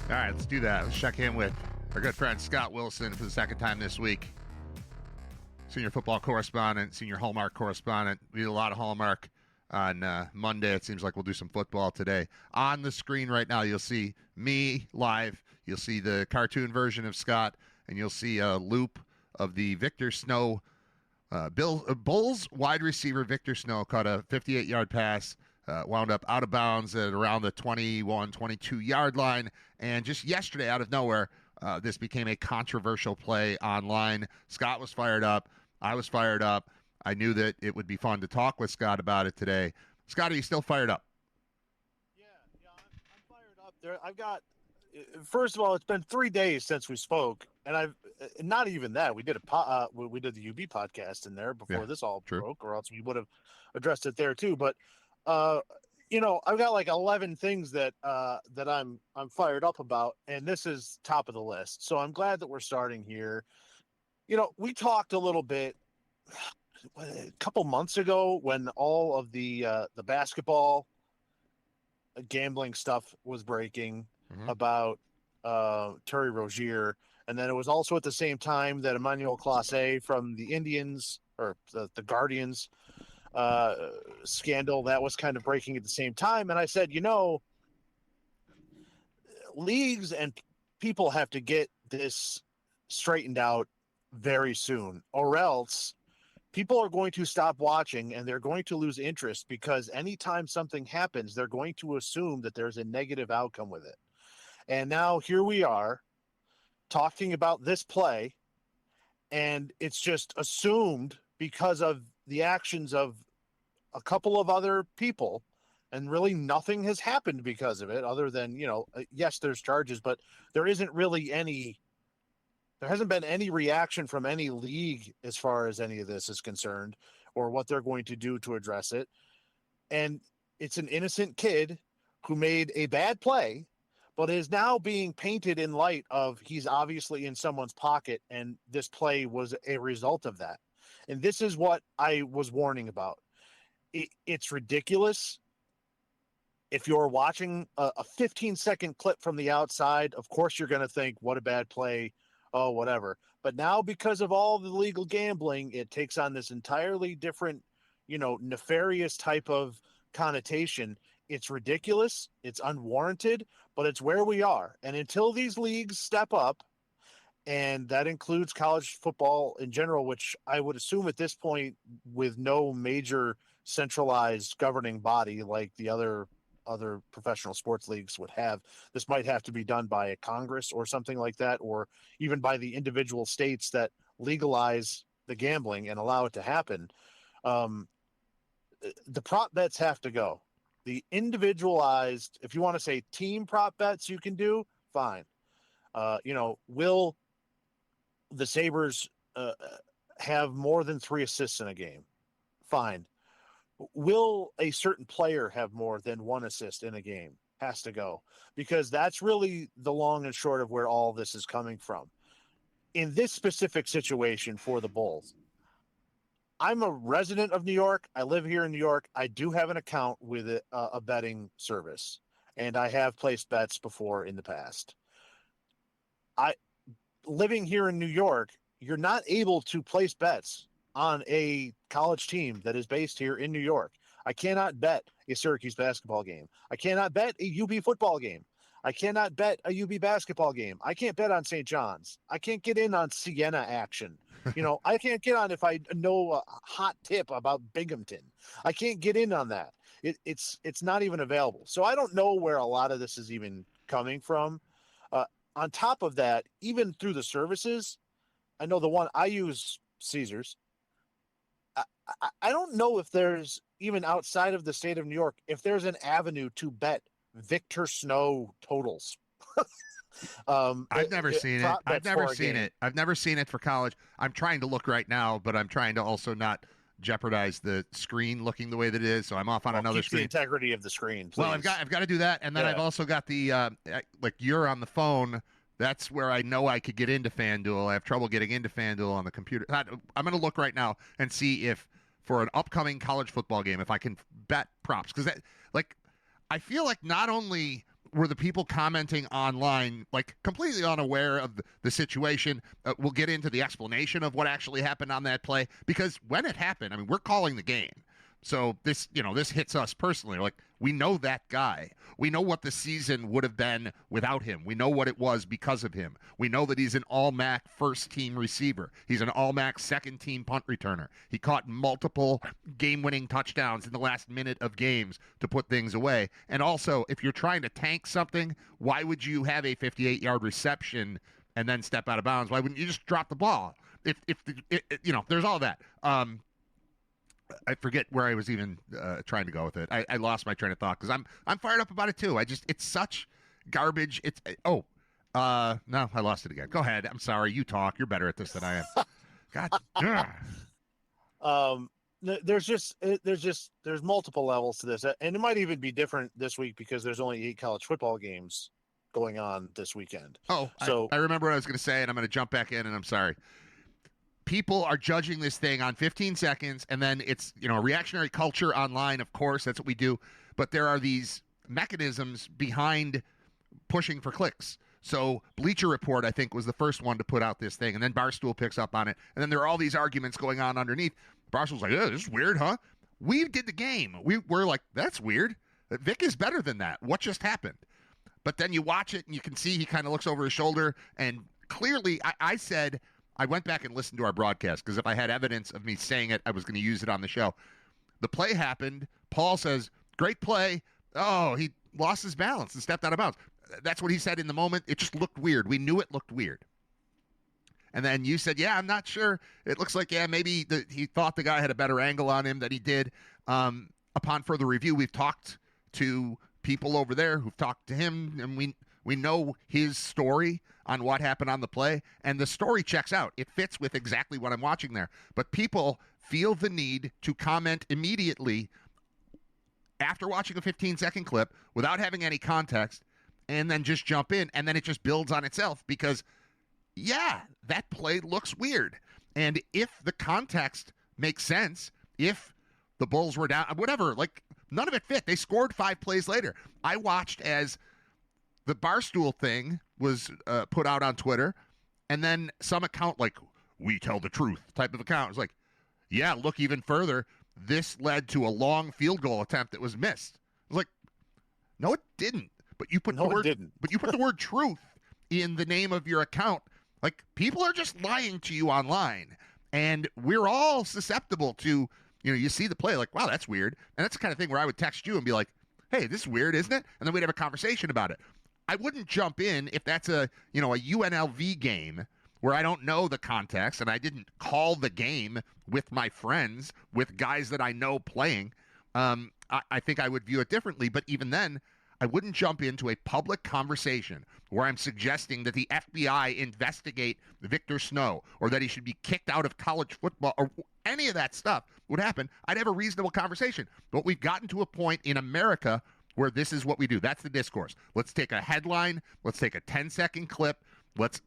All right, let's do that. Let's check in with our good friend Scott Wilson for the second time this week. Senior football correspondent, senior Hallmark correspondent. We did a lot of Hallmark on Monday. It seems like we'll do some football today. On the screen right now, you'll see me live. You'll see the cartoon version of Scott, and you'll see a loop of the Victor Snow. Bulls wide receiver Victor Snow caught a 58-yard pass. Wound up out of bounds at around the 21, 22-yard line. And just yesterday, out of nowhere, this became a controversial play online. Scott was fired up. I was fired up. I knew that it would be fun to talk with Scott about it today. Scott, are you still fired up? Yeah, I'm fired up there. I've got, first of all, it's been 3 days since we spoke, and I've not even that. We did we did the UB podcast in there before this all broke, or else we would have addressed it there too. But I've got like 11 things that I'm fired up about, and this is top of the list. So I'm glad that we're starting here. We talked a little bit a couple months ago when all of the basketball gambling stuff was breaking about Terry Rozier, and then it was also at the same time that Emmanuel Clase from the Indians or the Guardians scandal that was kind of breaking at the same time. And I said, leagues and people have to get this straightened out very soon, or else people are going to stop watching and they're going to lose interest, because anytime something happens, they're going to assume that there's a negative outcome with it. And now here we are talking about this play, and it's just assumed because of the actions of a couple of other people, and really nothing has happened because of it other than, yes, there's charges, but there hasn't been any reaction from any league as far as any of this is concerned, or what they're going to do to address it. And it's an innocent kid who made a bad play, but is now being painted in light of he's obviously in someone's pocket, and this play was a result of that. And this is what I was warning about. It's ridiculous. If you're watching a 15-second clip from the outside, of course you're going to think, what a bad play, oh, whatever. But now, because of all the legal gambling, it takes on this entirely different, nefarious type of connotation. It's ridiculous. It's unwarranted, but it's where we are. And until these leagues step up, and that includes college football in general, which I would assume at this point, with no major centralized governing body like the other professional sports leagues would have, this might have to be done by a Congress or something like that, or even by the individual states that legalize the gambling and allow it to happen. The prop bets have to go. The individualized, if you want to say team prop bets, you can do fine. Will the Sabres have more than 3 assists in a game? Fine. Will a certain player have more than 1 assist in a game? Has to go, because that's really the long and short of where all this is coming from. In this specific situation for the Bulls, I'm a resident of New York. I live here in New York. I do have an account with a betting service, and I have placed bets before in the past. Living here in New York, you're not able to place bets on a college team that is based here in New York. I cannot bet a Syracuse basketball game. I cannot bet a UB football game. I cannot bet a UB basketball game. I can't bet on St. John's. I can't get in on Siena action. I can't get on if I know a hot tip about Binghamton. I can't get in on that. It's not even available. So I don't know where a lot of this is even coming from. On top of that, even through the services, I know the one I use, Caesars. I don't know if there's, even outside of the state of New York, if there's an avenue to bet Victor Snow totals. I've never seen it. I've never seen game. it. I've never seen it for college. I'm trying to look right now, but I'm trying to also not jeopardize the screen looking the way that it is. So I'm off on another keep screen. The integrity of the screen, please. Well, I've got to do that, and then I've also got the like you're on the phone. That's where I know I could get into FanDuel. I have trouble getting into FanDuel on the computer. I'm going to look right now and see if for an upcoming college football game, if I can bet props, because I feel like not only were the people commenting online like completely unaware of the situation. We'll get into the explanation of what actually happened on that play, because when it happened, I mean, we're calling the game. So this hits us personally. Like, we know that guy. We know what the season would have been without him. We know what it was because of him. We know that he's an all-MAC first-team receiver. He's an all-MAC second-team punt returner. He caught multiple game-winning touchdowns in the last minute of games to put things away. And also, if you're trying to tank something, why would you have a 58-yard reception and then step out of bounds? Why wouldn't you just drop the ball? There's all that. I forget where I was even trying to go with it. I lost my train of thought because I'm fired up about it too. It's such garbage. No, I lost it again. Go ahead. I'm sorry. You talk. You're better at this than I am. God. There's multiple levels to this, and it might even be different this week because there's only 8 college football games going on this weekend. Oh, so I remember what I was going to say, and I'm going to jump back in, and I'm sorry. People are judging this thing on 15 seconds, and then it's, reactionary culture online, of course, that's what we do. But there are these mechanisms behind pushing for clicks. So Bleacher Report, I think, was the first one to put out this thing, and then Barstool picks up on it. And then there are all these arguments going on underneath. Barstool's like, this is weird, huh? We did the game. We're like, that's weird. Vic is better than that. What just happened? But then you watch it, and you can see he kind of looks over his shoulder, and clearly I said... I went back and listened to our broadcast because if I had evidence of me saying it, I was going to use it on the show. The play happened. Paul says, great play. Oh, he lost his balance and stepped out of bounds. That's what he said in the moment. It just looked weird. We knew it looked weird. And then you said, yeah, I'm not sure. It looks like, maybe he thought the guy had a better angle on him than he did. Upon further review, we've talked to people over there who've talked to him, and we know his story on what happened on the play, and the story checks out. It fits with exactly what I'm watching there. But people feel the need to comment immediately after watching a 15-second clip without having any context, and then just jump in, and then it just builds on itself because, that play looks weird. And if the context makes sense, if the Bulls were down, whatever, none of it fit. They scored 5 plays later. I watched as the Barstool thing was put out on Twitter, and then some account like We Tell the Truth type of account was like, look even further. This led to a long field goal attempt that was missed. I was like, no, it didn't. But you put the word truth in the name of your account. Like, people are just lying to you online, and we're all susceptible to, you see the play like, wow, that's weird. And that's the kind of thing where I would text you and be like, hey, this is weird, isn't it? And then we'd have a conversation about it. I wouldn't jump in if that's a UNLV game where I don't know the context and I didn't call the game with my friends, with guys that I know playing. I think I would view it differently. But even then, I wouldn't jump into a public conversation where I'm suggesting that the FBI investigate Victor Snow or that he should be kicked out of college football or any of that stuff would happen. I'd have a reasonable conversation. But we've gotten to a point in America where this is what we do. That's the discourse. Let's take a headline. Let's take a 10-second clip. Let's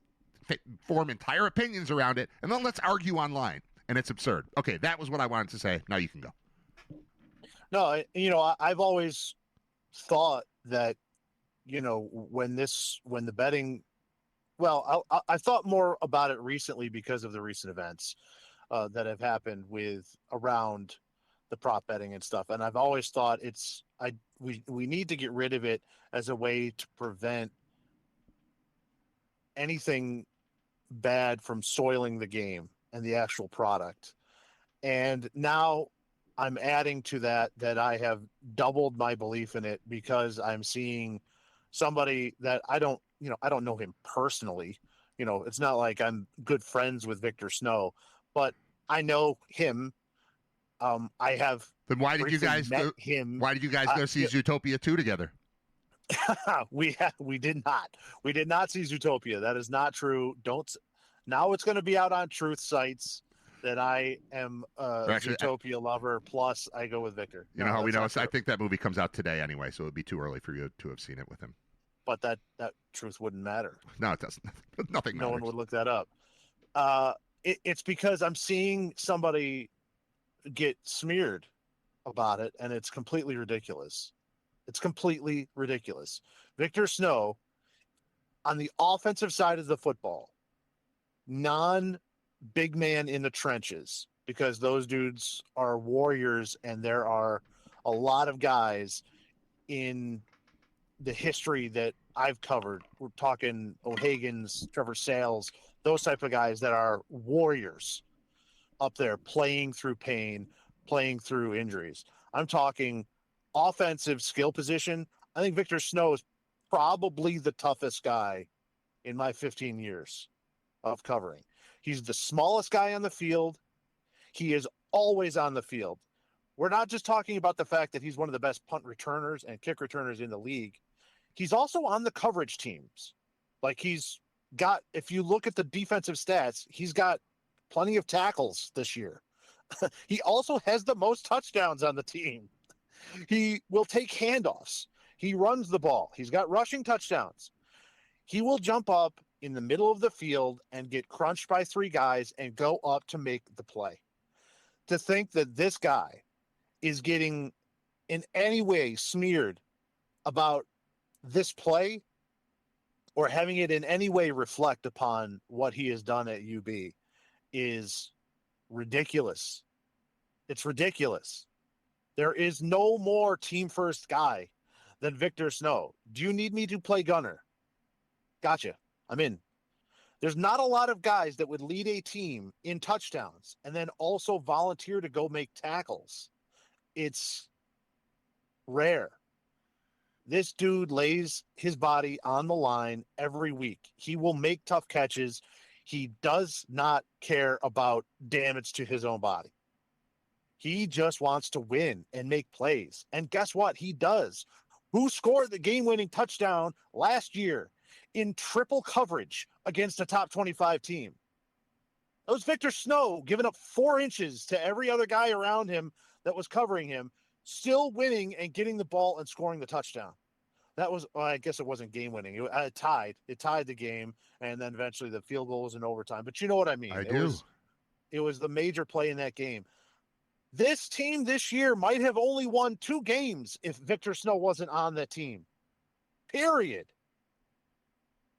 form entire opinions around it, and then let's argue online. And it's absurd. Okay, that was what I wanted to say. Now you can go. No, I've always thought that, when the betting, I thought more about it recently because of the recent events that have happened with around the prop betting and stuff. And I've always thought we need to get rid of it as a way to prevent anything bad from soiling the game and the actual product. And now I'm adding to that I have doubled my belief in it because I'm seeing somebody that I don't know him personally. It's not like I'm good friends with Victor Snow, but I know him. I have. Then why did you briefly now met go? him? Why did you guys go see Zootopia 2 together? We did not. We did not see Zootopia. That is not true. Don't. Now it's going to be out on truth sites that I am a Actually, Zootopia lover. Plus, I go with Victor. You know how we that's know? not I true. think that movie comes out today anyway, so it would be too early for you to have seen it with him. But that truth wouldn't matter. No, it doesn't. Nothing matters. No one would look that up. It's because I'm seeing somebody get smeared about it, and it's completely ridiculous. It's completely ridiculous. Victor Snow, on the offensive side of the football, non-big man in the trenches, because those dudes are warriors, and there are a lot of guys in the history that I've covered. We're talking O'Hagan's, Trevor Sales, those type of guys that are warriors up there playing through pain, playing through injuries. I'm talking offensive skill position. I think Victor Snow is probably the toughest guy in my 15 years of covering. He's the smallest guy on the field. He is always on the field. We're not just talking about the fact that he's one of the best punt returners and kick returners in the league. He's also on the coverage teams. Like, he's got, if you look at the defensive stats, he's got plenty of tackles this year. He also has the most touchdowns on the team. He will take handoffs. He runs the ball. He's got rushing touchdowns. He will jump up in the middle of the field and get crunched by three guys and go up to make the play. To think that this guy is getting in any way smeared about this play or having it in any way reflect upon what he has done at UB is ridiculous. It's ridiculous. There is no more team first guy than Victor Snow. Do you need me to play gunner? Gotcha. I'm in. There's not a lot of guys that would lead a team in touchdowns and then also volunteer to go make tackles. It's rare. This dude lays his body on the line every week. He will make tough catches. He does not care about damage to his own body. He just wants to win and make plays. And guess what? He does. Who scored the game-winning touchdown last year in triple coverage against a top 25 team? That was Victor Snow, giving up 4 inches to every other guy around him that was covering him, still winning and getting the ball and scoring the touchdown. That was, well, I guess it wasn't game-winning. It tied. It tied the game, and then eventually the field goal was in overtime. But you know what I mean. I do. It was the major play in that game. This team this year might have only won 2 games if Victor Snow wasn't on that team. Period.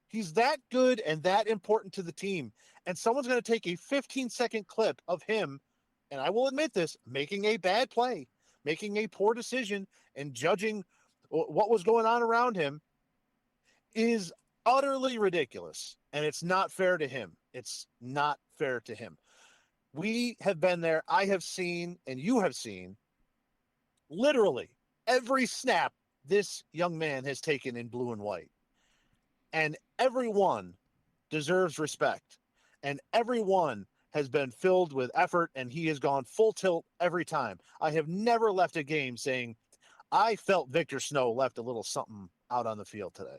He's that good and that important to the team. And someone's going to take a 15-second clip of him, and I will admit this, making a bad play, making a poor decision, and judging what was going on around him is utterly ridiculous. And it's not fair to him. It's not fair to him. We have been there. I have seen, and you have seen, literally every snap this young man has taken in blue and white. And everyone deserves respect. And everyone has been filled with effort, and he has gone full tilt every time. I have never left a game saying, I felt Victor Snow left a little something out on the field today.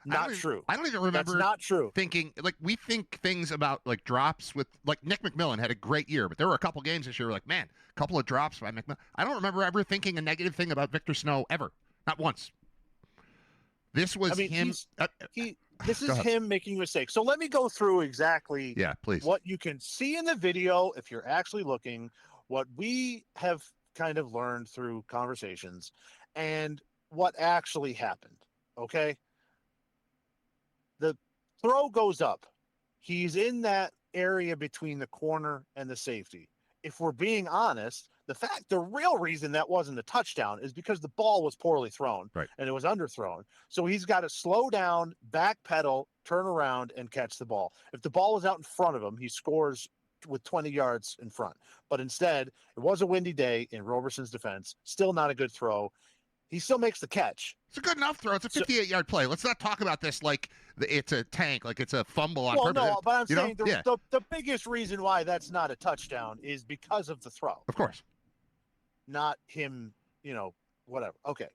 Not true. I don't even remember. That's not true. Thinking, like, we think things about, like, drops with, like, Nick McMillan had a great year, but there were a couple games this year where, like, man, a couple of drops by McMillan. I don't remember ever thinking a negative thing about Victor Snow ever. Not once. This was him. This is him making mistakes. So let me go through exactly please. What you can see in the video if you're actually looking, what we have kind of learned through conversations, and what actually happened. Okay? The throw goes up. He's in that area between the corner and the safety. If we're being honest, The real reason that wasn't a touchdown is because the ball was poorly thrown Right. and it was underthrown. So he's got to slow down, backpedal, turn around, and catch the ball. If the ball was out in front of him, he scores with 20 yards in front. But instead, it was a windy day in Roberson's defense. Still not a good throw. He still makes the catch. It's a good enough throw. It's a 58-yard play. Let's not talk about this like it's a tank, like it's a fumble on purpose. No, but I'm You know? saying Yeah. the biggest reason why that's not a touchdown is because of the throw. Of course. Not him, whatever. Okay.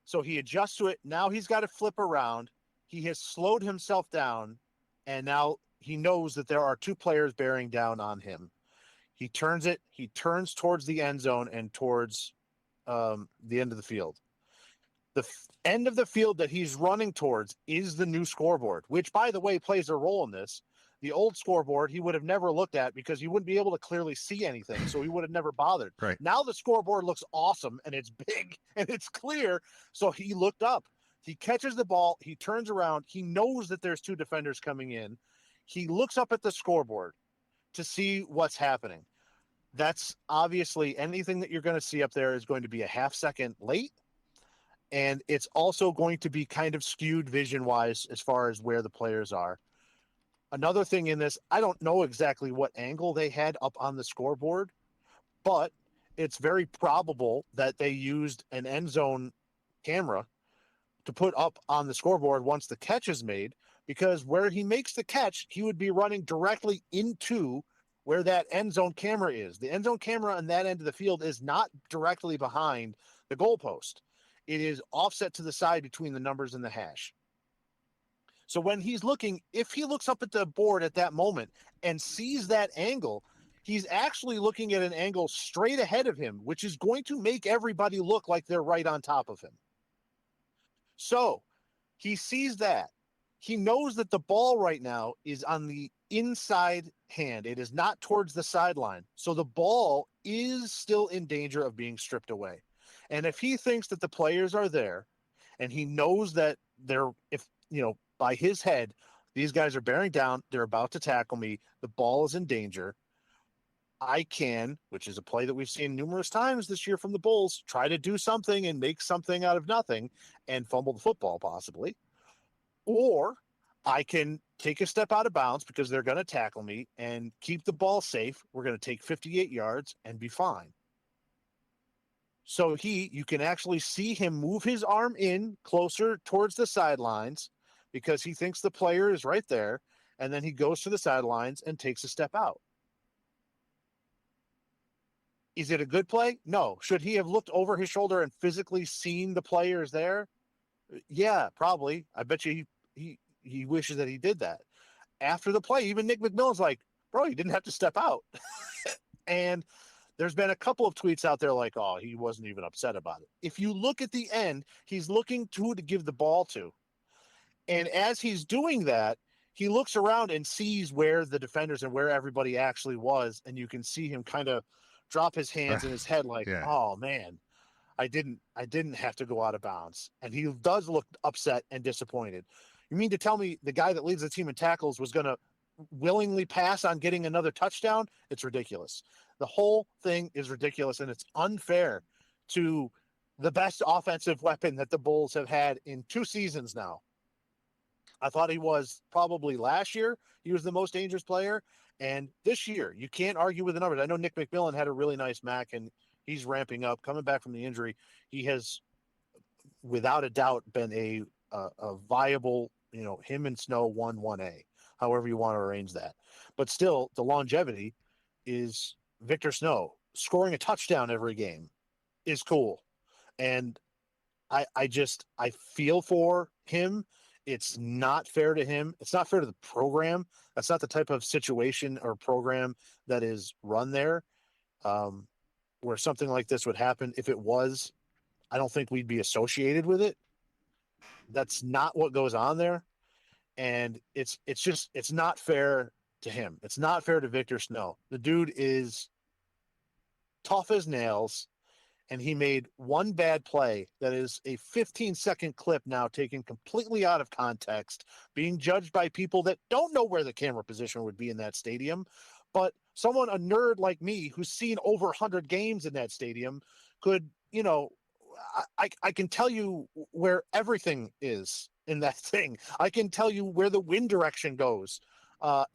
So he adjusts to it. Now he's got to flip around. He has slowed himself down, and now he knows that there are two players bearing down on him. He turns it. He turns towards the end zone and towards the end of the field. The end of the field that he's running towards is the new scoreboard, which, by the way, plays a role in this. The old scoreboard he would have never looked at because he wouldn't be able to clearly see anything, so he would have never bothered. Right. Now the scoreboard looks awesome, and it's big, and it's clear, so he looked up. He catches the ball. He turns around. He knows that there's two defenders coming in. He looks up at the scoreboard to see what's happening. That's obviously anything that you're going to see up there is going to be a half second late. And it's also going to be kind of skewed vision-wise as far as where the players are. Another thing in this, I don't know exactly what angle they had up on the scoreboard, but it's very probable that they used an end zone camera to put up on the scoreboard once the catch is made, because where he makes the catch, he would be running directly into where that end zone camera is. The end zone camera on that end of the field is not directly behind the goalpost. It is offset to the side between the numbers and the hash. So when he's looking, if he looks up at the board at that moment and sees that angle, he's actually looking at an angle straight ahead of him, which is going to make everybody look like they're right on top of him. So he sees that. He knows that the ball right now is on the inside hand. It is not towards the sideline. So the ball is still in danger of being stripped away. And if he thinks that the players are there and he knows that by his head, these guys are bearing down, they're about to tackle me, the ball is in danger, I can, which is a play that we've seen numerous times this year from the Bulls, try to do something and make something out of nothing and fumble the football possibly. Or I can take a step out of bounds because they're going to tackle me and keep the ball safe. We're going to take 58 yards and be fine. So you can actually see him move his arm in closer towards the sidelines because he thinks the player is right there. And then he goes to the sidelines and takes a step out. Is it a good play? No. Should he have looked over his shoulder and physically seen the players there? Yeah, probably. I bet you he wishes that he did that. After the play, even Nick McMillan's like, bro, you didn't have to step out. And there's been a couple of tweets out there like, oh, he wasn't even upset about it. If you look at the end, he's looking to give the ball to. And as he's doing that, he looks around and sees where the defenders and where everybody actually was. And you can see him kind of drop his hands in his head like, oh, man, I didn't have to go out of bounds. And he does look upset and disappointed. You mean to tell me the guy that leads the team in tackles was going to willingly pass on getting another touchdown? It's ridiculous. The whole thing is ridiculous, and it's unfair to the best offensive weapon that the Bulls have had in 2 seasons now. I thought he was probably last year. He was the most dangerous player. And this year, you can't argue with the numbers. I know Nick McMillan had a really nice MAC, and he's ramping up. Coming back from the injury, he has, without a doubt, been a viable, him and Snow 1-1A, however you want to arrange that. But still, the longevity is Victor Snow. Scoring a touchdown every game is cool. And I feel for him. It's not fair to him. It's not fair to the program. That's not the type of situation or program that is run there, where something like this would happen. If it was, I don't think we'd be associated with it. That's not what goes on there. And it's not fair to him. It's not fair to Victor Snow. The dude is tough as nails. And he made one bad play that is a 15-second clip now taken completely out of context, being judged by people that don't know where the camera position would be in that stadium. But someone, a nerd like me, who's seen over 100 games in that stadium, could, I can tell you where everything is in that thing. I can tell you where the wind direction goes.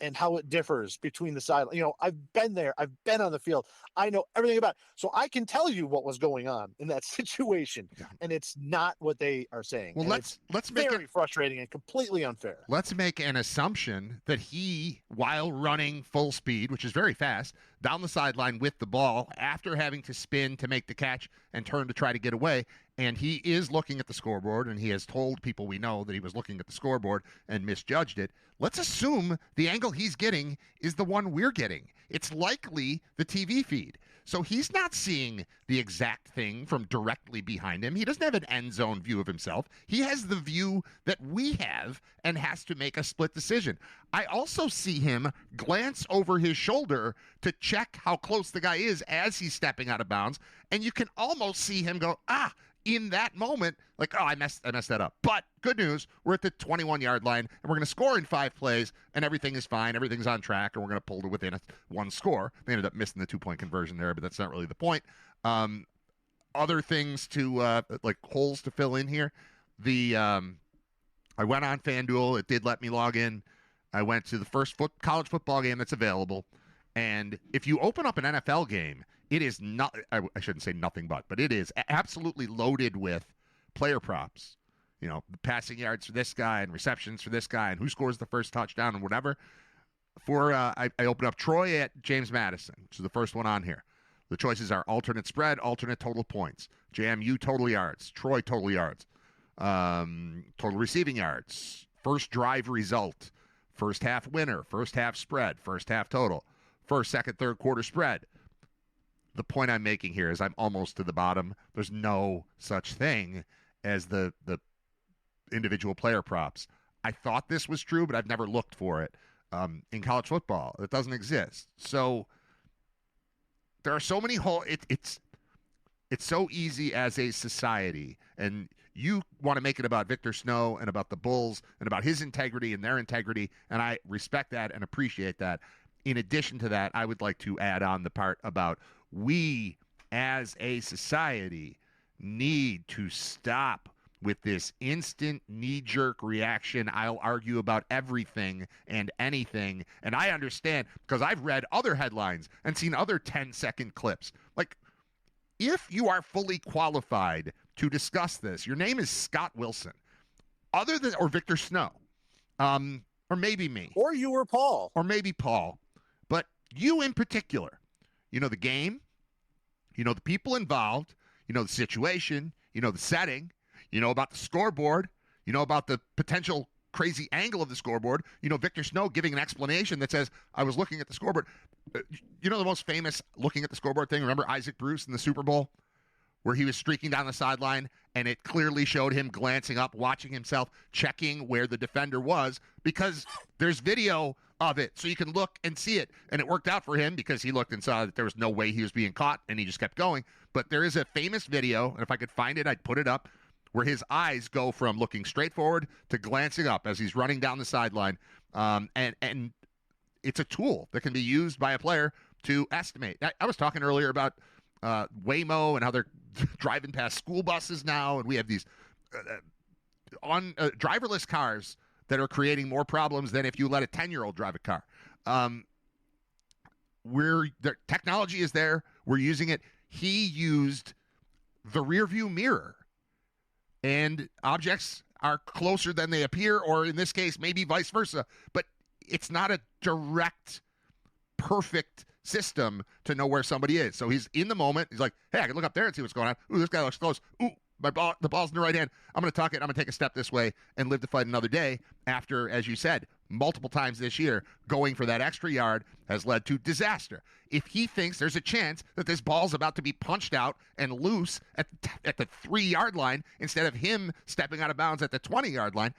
And how it differs between the side. I've been there. I've been on the field. I know everything about it. So I can tell you what was going on in that situation. Yeah. And it's not what they are saying. Well, And let's it's make very frustrating and completely unfair. Let's make an assumption that he, while running full speed, which is very fast, down the sideline with the ball, after having to spin to make the catch and turn to try to get away, and he is looking at the scoreboard, and he has told people we know that he was looking at the scoreboard and misjudged it. Let's assume the angle he's getting is the one we're getting. It's likely the TV feed. So he's not seeing the exact thing from directly behind him. He doesn't have an end zone view of himself. He has the view that we have and has to make a split decision. I also see him glance over his shoulder to check how close the guy is as he's stepping out of bounds. And you can almost see him go, in that moment, like, I messed that up. But good news, we're at the 21-yard line, and we're going to score in 5 plays, and everything is fine. Everything's on track, and we're going to pull to within one score. They ended up missing the 2-point conversion there, but that's not really the point. Other things to, like holes to fill in here. I went on FanDuel. It did let me log in. I went to the first college football game that's available, and if you open up an NFL game, it is not, I shouldn't say nothing but it is absolutely loaded with player props. The passing yards for this guy and receptions for this guy and who scores the first touchdown and whatever. I open up Troy at James Madison, which is the first one on here. The choices are alternate spread, alternate total points, JMU total yards, Troy total yards, total receiving yards, first drive result, first half winner, first half spread, first half total, first, second, third quarter spread. The point I'm making here is I'm almost to the bottom. There's no such thing as the individual player props. I thought this was true, but I've never looked for it in college football. It doesn't exist. So there are so many holes. It's so easy as a society, and you want to make it about Victor Snow and about the Bulls and about his integrity and their integrity, and I respect that and appreciate that. In addition to that, I would like to add on the part about we as a society need to stop with this instant knee-jerk reaction. I'll argue about everything and anything. And I understand because I've read other headlines and seen other 10-second clips. Like, if you are fully qualified to discuss this, your name is Scott Wilson, or Victor Snow, or maybe me. Or you or Paul. Or maybe Paul. But you in particular. You know the game, you know the people involved, you know the situation, you know the setting, you know about the scoreboard, you know about the potential crazy angle of the scoreboard, you know Victor Snow giving an explanation that says, I was looking at the scoreboard. You know the most famous looking at the scoreboard thing? Remember Isaac Bruce in the Super Bowl? Where he was streaking down the sideline, and it clearly showed him glancing up, watching himself, checking where the defender was, because there's video of it, so you can look and see it. And it worked out for him because he looked and saw that there was no way he was being caught, and he just kept going. But there is a famous video, and if I could find it, I'd put it up, where his eyes go from looking straight forward to glancing up as he's running down the sideline. And it's a tool that can be used by a player to estimate. I was talking earlier about Waymo and how they're driving past school buses now, and we have these driverless cars that are creating more problems than if you let a 10-year-old drive a car. The technology is there. We're using it. He used the rearview mirror, and objects are closer than they appear, or in this case, maybe vice versa. But it's not a direct, perfect system to know where somebody is. So he's in the moment. He's like, hey, I can look up there and see what's going on. Ooh, this guy looks close. Ooh, the ball's in the right hand. I'm going to tuck it. I'm going to take a step this way and live to fight another day. After, as you said, multiple times this year, going for that extra yard has led to disaster. If he thinks there's a chance that this ball's about to be punched out and loose at the 3-yard line instead of him stepping out of bounds at the 20-yard line,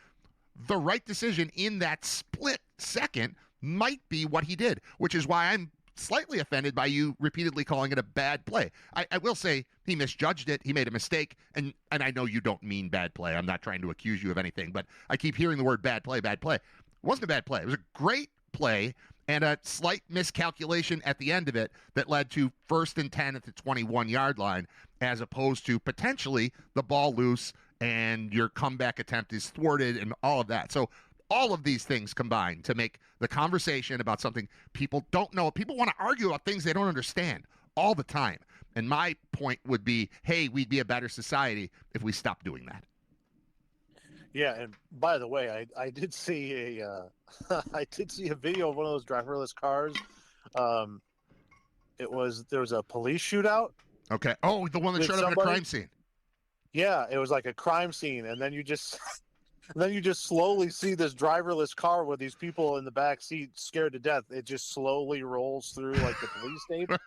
the right decision in that split second might be what he did, which is why I'm slightly offended by you repeatedly calling it a bad play. I will say he misjudged it. He made a mistake, and I know you don't mean bad play. I'm not trying to accuse you of anything, but I keep hearing the word bad play, bad play. It wasn't a bad play. It was a great play and a slight miscalculation at the end of it that led to 1st and 10 at the 21-yard line, as opposed to potentially the ball loose and your comeback attempt is thwarted and all of that. So all of these things combine to make the conversation about something people don't know. People want to argue about things they don't understand all the time. And my point would be, hey, we'd be a better society if we stopped doing that. Yeah, and by the way, I did see a I did see a video of one of those driverless cars. There was a police shootout. Okay. Oh, the one that showed up at a crime scene. Yeah, it was like a crime scene, and then you just slowly see this driverless car with these people in the back seat scared to death. It just slowly rolls through like the police station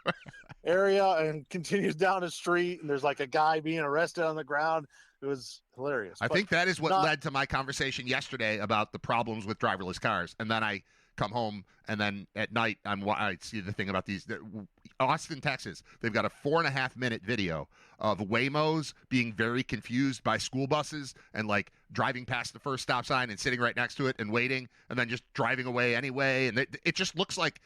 area and continues down the street, and there's like a guy being arrested on the ground. It was hilarious. I think that is what led to my conversation yesterday about the problems with driverless cars. And then I come home, and then at night I see the thing about these. Austin, Texas, they've got a 4.5-minute video of Waymos being very confused by school buses and like driving past the first stop sign and sitting right next to it and waiting, and then just driving away anyway. And it just looks like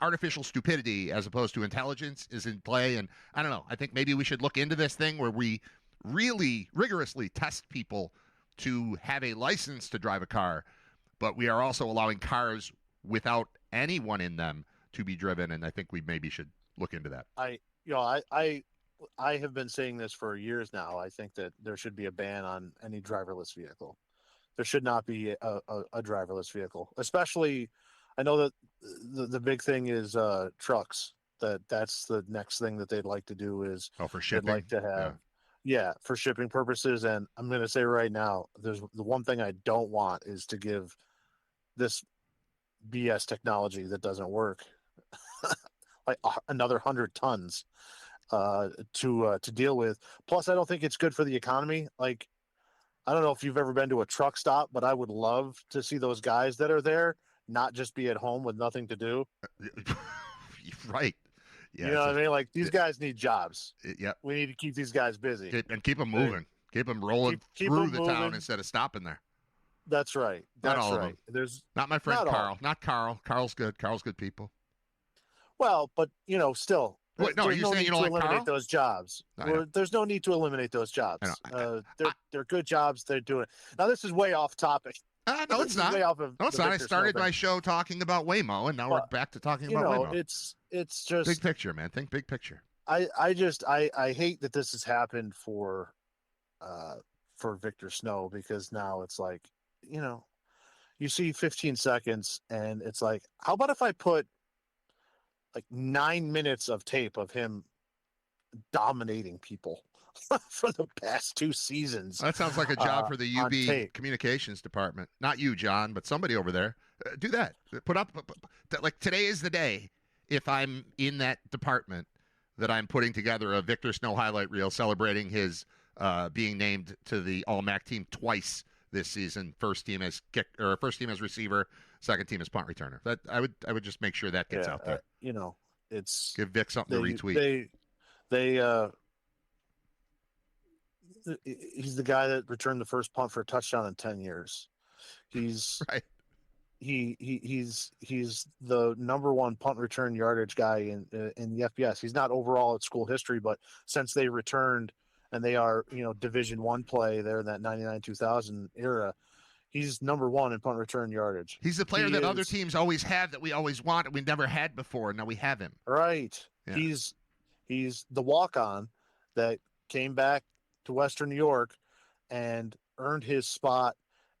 artificial stupidity as opposed to intelligence is in play. And I don't know. I think maybe we should look into this thing where we really rigorously test people to have a license to drive a car, but we are also allowing cars without anyone in them to be driven, and I think we maybe should look into that. I have been saying this for years now. I think that there should be a ban on any driverless vehicle. There should not be a driverless vehicle, especially. I know that the big thing is trucks. That's the next thing that they'd like to do is for shipping. They'd like to have. Yeah, for shipping purposes. And I'm going to say right now, there's the one thing I don't want is to give this BS technology that doesn't work like another 100 tons to deal with. Plus, I don't think it's good for the economy. Like, I don't know if you've ever been to a truck stop, but I would love to see those guys that are there not just be at home with nothing to do. Right. Yeah, you know what I mean? Like, these guys need jobs. Yep. We need to keep these guys busy. And keep them moving. Keep them rolling through the town instead of stopping there. That's right. Not That's all right. of them. There's not my friend not Carl. all. Not Carl. Carl's good. Carl's good people. Well, but, still. Wait, no, you're saying you don't like Carl? Eliminate those jobs. There's no need to eliminate those jobs. They're good jobs. They're doing it. Now, this is way off topic. No, it's not. No, it's not. I started my show talking about Waymo, and now we're back to talking about Waymo. It's just big picture, man. Think big picture. I hate that this has happened for Victor Snow, because now it's like, you see 15 seconds and it's like, how about if I put like 9 minutes of tape of him dominating people for the past 2 seasons? That sounds like a job for the UB communications department. Not you, John, but somebody over there. Do that. Put up, like, today is the day, if I'm in that department, that I'm putting together a Victor Snow highlight reel celebrating his being named to the All-MAC team twice this season. First team as receiver, second team as punt returner. That I would just make sure that gets out there. It's give Vic something to retweet. He's the guy that returned the first punt for a touchdown in 10 years. He's right. He's the number one punt return yardage guy in the FBS. He's not overall at school history, but since they returned and they are, Division I play there in that 99-2000 era, he's number one in punt return yardage. He's the player that other teams always have that we always want and we never had before. Now we have him. Right. Yeah. He's the walk-on that came back to Western New York and earned his spot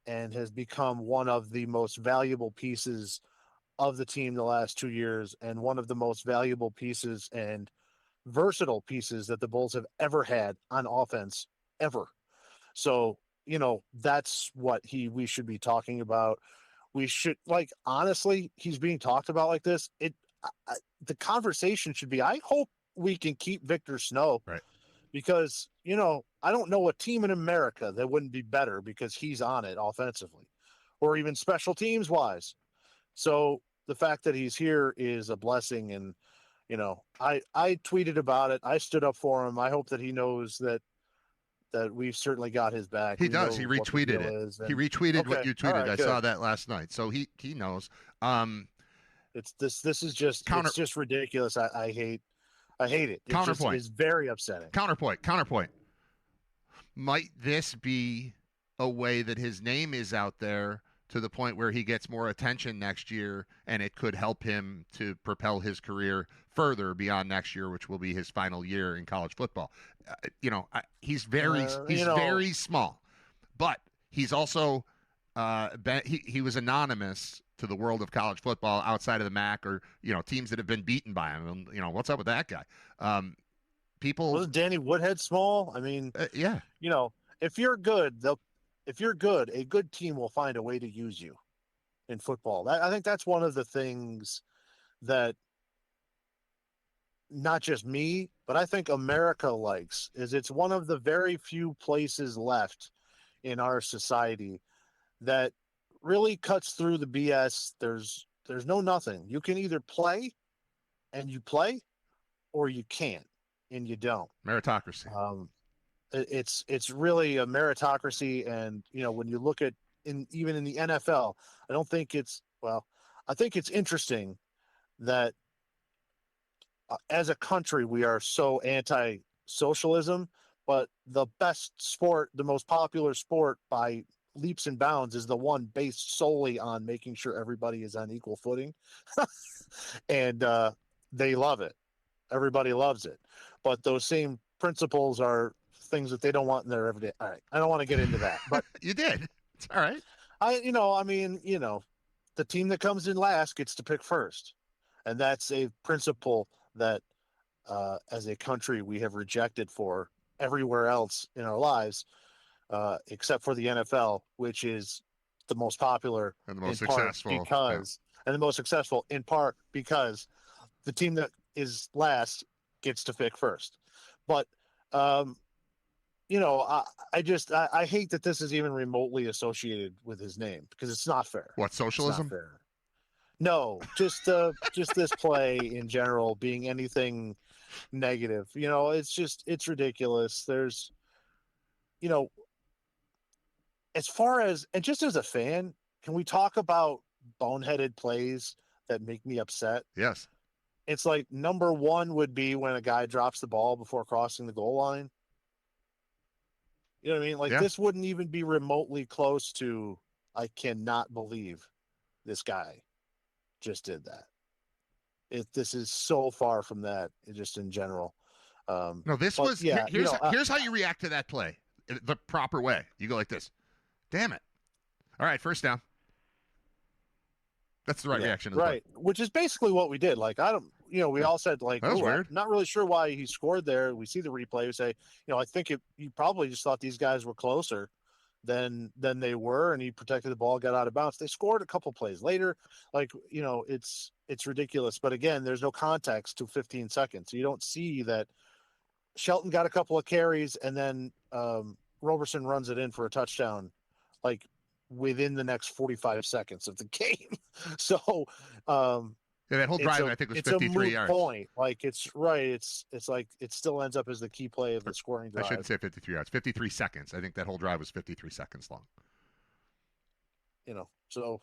and has become one of the most valuable pieces of the team the last 2 years, and one of the most valuable pieces and versatile pieces that the Bulls have ever had on offense, ever. So, that's what we should be talking about. We should, honestly, he's being talked about like this. The conversation should be, I hope we can keep Victor Snow. Right. Because, I don't know a team in America that wouldn't be better because he's on it offensively or even special teams wise. So the fact that he's here is a blessing. And, I tweeted about it. I stood up for him. I hope that he knows that we've certainly got his back. He does. He retweeted it. He retweeted what you tweeted. I saw that last night. So he knows. It's this. This is just. It's just ridiculous. I hate it. It just is very upsetting. Counterpoint. Might this be a way that his name is out there to the point where he gets more attention next year, and it could help him to propel his career further beyond next year, which will be his final year in college football? He's very small, but he's also he was anonymous to the world of college football outside of the MAC, or teams that have been beaten by him. And, what's up with that guy? People wasn't Danny Woodhead small? I mean, yeah. If you're good, a good team will find a way to use you in football. I think that's one of the things that not just me, but I think America likes. Is it's one of the very few places left in our society that really cuts through the BS. There's no nothing. You can either play and you play, or you can't and you don't. Meritocracy. It's really a meritocracy. And, when you look at even in the NFL, I think it's interesting that as a country, we are so anti-socialism, but the best sport, the most popular sport by leaps and bounds is the one based solely on making sure everybody is on equal footing. And they love it. Everybody loves it. But those same principles are things that they don't want in their everyday. All right. I don't want to get into that, but you did. It's all right. The team that comes in last gets to pick first. And that's a principle that as a country we have rejected for everywhere else in our lives, except for the NFL, which is the most popular and the most successful and the most successful in part because the team that is last gets to pick first. But I hate that this is even remotely associated with his name because it's not fair. What, socialism? It's not fair. No, just this play in general being anything negative. It's ridiculous. There's, as far as, and just as a fan, can we talk about boneheaded plays that make me upset? Yes. It's like number one would be when a guy drops the ball before crossing the goal line. You know what I mean? Like This wouldn't even be remotely close to, I cannot believe this guy just did that. This is so far from that, just in general. Here's how you react to that play the proper way. You go like this. Damn it. All right, first down. That's the right reaction. Right. Which is basically what we did. Like, we all said, like, that was weird. I'm not really sure why he scored there. We see the replay. We say, I think you probably just thought these guys were closer than they were, and he protected the ball, got out of bounds. They scored a couple plays later. Like, it's ridiculous. But again, there's no context to 15 seconds. You don't see that Shelton got a couple of carries and then Roberson runs it in for a touchdown, like within the next 45 seconds of the game. So, that whole drive, I think, was 53 yards. Point. Like, it's right. It's like it still ends up as the key play of the scoring drive. I shouldn't say 53 yards. 53 seconds. I think that whole drive was 53 seconds long. So. All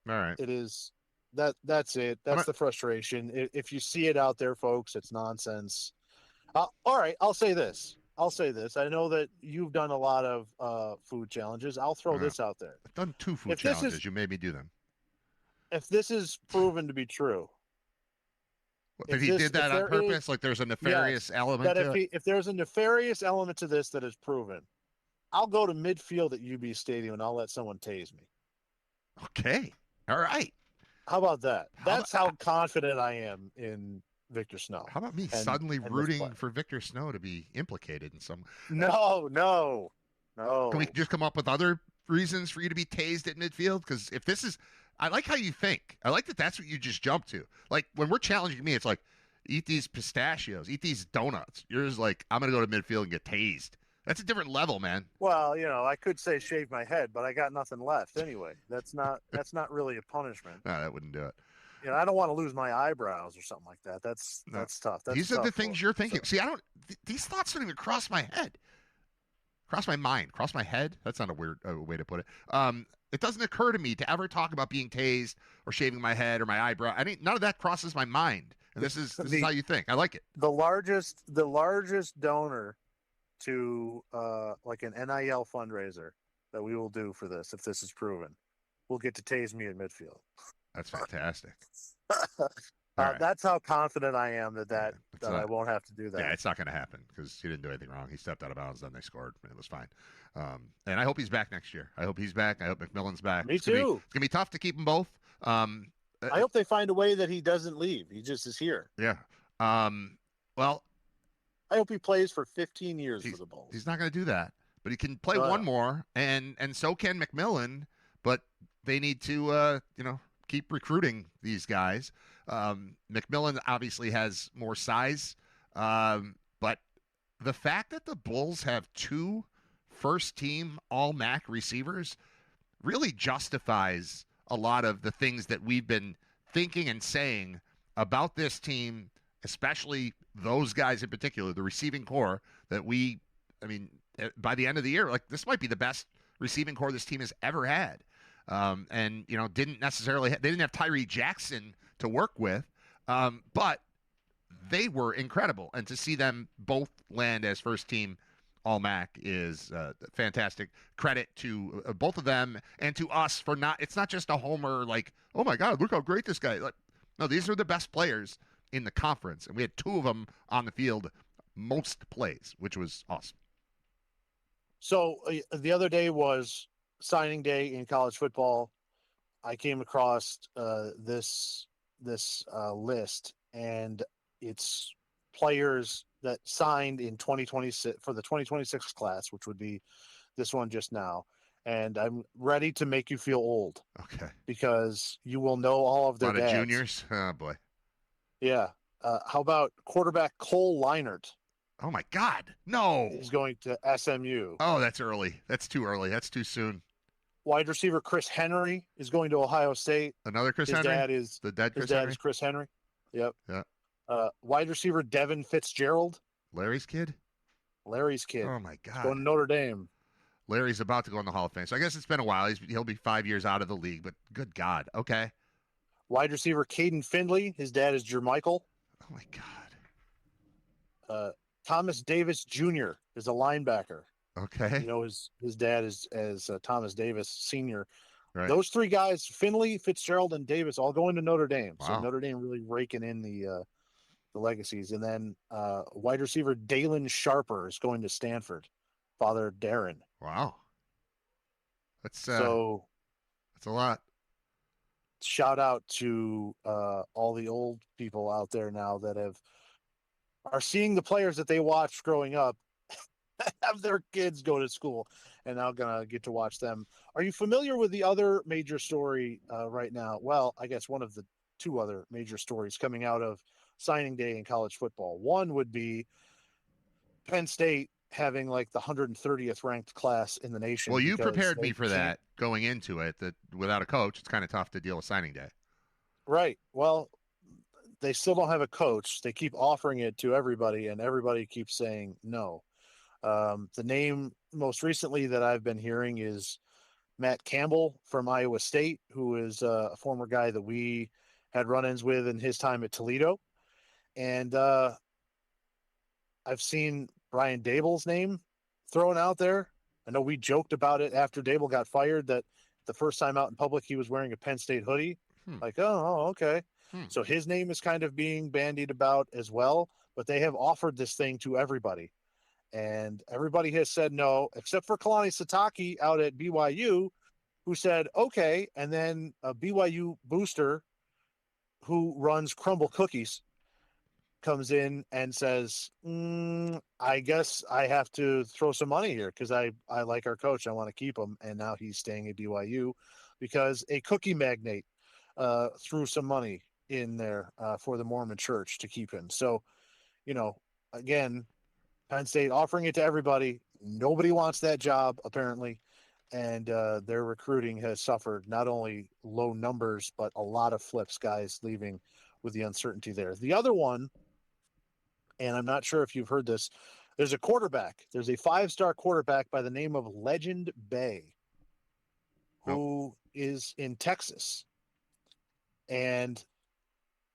right. It is that's it. That's the frustration. If you see it out there, folks, it's nonsense. All right. I'll say this. I know that you've done a lot of food challenges. I'll throw this out there. I've done 2 food challenges. You made me do them. If this is proven to be true. But he did that on purpose? Like there's a nefarious element to it? If there's a nefarious element to this that is proven, I'll go to midfield at UB Stadium and I'll let someone tase me. Okay. All right. How about that? That's how confident I am in Victor Snow. How about me suddenly rooting for Victor Snow to be implicated in some? No. Can we just come up with other reasons for you to be tased at midfield? Because if this is, I like how you think. I like that that's what you just jumped to. Like when we're challenging me, it's like, eat these pistachios, eat these donuts. Yours like, I'm going to go to midfield and get tased. That's a different level, man. Well, I could say shave my head, but I got nothing left anyway. That's not really a punishment. No, that wouldn't do it. I don't want to lose my eyebrows or something like that. That's tough. These are the things you're thinking. See, these thoughts don't even cross my head. cross my mind, cross my head. That's not a weird way to put it. It doesn't occur to me to ever talk about being tased or shaving my head or my eyebrow. I mean, none of that crosses my mind. And this is how you think. I like it. The largest donor to like an NIL fundraiser that we will do for this, if this is proven, will get to tase me in midfield. That's fantastic. Right. That's how confident I am that I won't have to do that. Yeah, it's not going to happen because he didn't do anything wrong. He stepped out of bounds, then they scored, and it was fine. And I hope he's back next year. I hope he's back. I hope McMillan's back. Me too. It's going to be tough to keep them both. I hope they find a way that he doesn't leave. He just is here. Yeah. Well, I hope he plays for 15 years for the Bulls. He's not going to do that, but he can play one more, and so can McMillan. But they need to, keep recruiting these guys. McMillan obviously has more size, but the fact that the Bulls have 2 first-team All-MAC receivers really justifies a lot of the things that we've been thinking and saying about this team, especially those guys in particular, the receiving core that by the end of the year, like, this might be the best receiving core this team has ever had. And didn't necessarily they didn't have Tyree Jackson to work with, but they were incredible. And to see them both land as first team All-MAC is fantastic. Credit to both of them and to us for not. It's not just a homer like, oh my God, look how great this guy. Like, no, these are the best players in the conference, and we had 2 of them on the field most plays, which was awesome. So the other day was signing day in college football. I came across this list, and it's players that signed in 2026 for the 2026 class, which would be this one just now. And I'm ready to make you feel old. Okay. Because you will know all of their dads. A lot of juniors. Oh boy. Yeah. How about quarterback Cole Leinart? Oh my God. No. He's going to SMU. Oh, that's early. That's too early. That's too soon. Wide receiver Chris Henry is going to Ohio State. Another Chris Henry? His dad is Chris Henry. Yep. Yeah. Wide receiver Devin Fitzgerald. Larry's kid? Larry's kid. Oh, my God. He's going to Notre Dame. Larry's about to go in the Hall of Fame. So I guess it's been a while. He'll be 5 years out of the league, but good God. Okay. Wide receiver Caden Findley. His dad is Jermichael. Oh, my God. Thomas Davis Jr. is a linebacker. Okay. His dad is Thomas Davis Sr. Right. Those 3 guys, Finley, Fitzgerald, and Davis, all going to Notre Dame. Wow. So Notre Dame really raking in the legacies. And then wide receiver Dalen Sharper is going to Stanford. Father Darren. Wow. That's a lot. Shout out to all the old people out there now that are seeing the players that they watched growing up have their kids go to school and now gonna get to watch them. Are you familiar with the other major story right now? Well, I guess one of the 2 other major stories coming out of signing day in college football. One would be Penn State having like the 130th ranked class in the nation. Well, you prepared me for that going into it, that without a coach, it's kind of tough to deal with signing day. Right. Well, they still don't have a coach. They keep offering it to everybody, and everybody keeps saying no. The name most recently that I've been hearing is Matt Campbell from Iowa State, who is a former guy that we had run-ins with in his time at Toledo. And I've seen Brian Dable's name thrown out there. I know we joked about it after Dable got fired that the first time out in public he was wearing a Penn State hoodie. Like, oh, okay. So his name is kind of being bandied about as well, but they have offered this thing to everybody. And everybody has said no, except for Kalani Sitake out at BYU, who said, okay. And then a BYU booster who runs Crumble Cookies comes in and says, I guess I have to throw some money here because I like our coach. I want to keep him. And now he's staying at BYU because a cookie magnate threw some money in there for the Mormon church to keep him. So, again, Penn State offering it to everybody. Nobody wants that job, apparently. And their recruiting has suffered not only low numbers, but a lot of flips, guys leaving with the uncertainty there. The other one, and I'm not sure if you've heard this, There's a quarterback. There's a 5-star quarterback by the name of Legend Bay, who is in Texas. And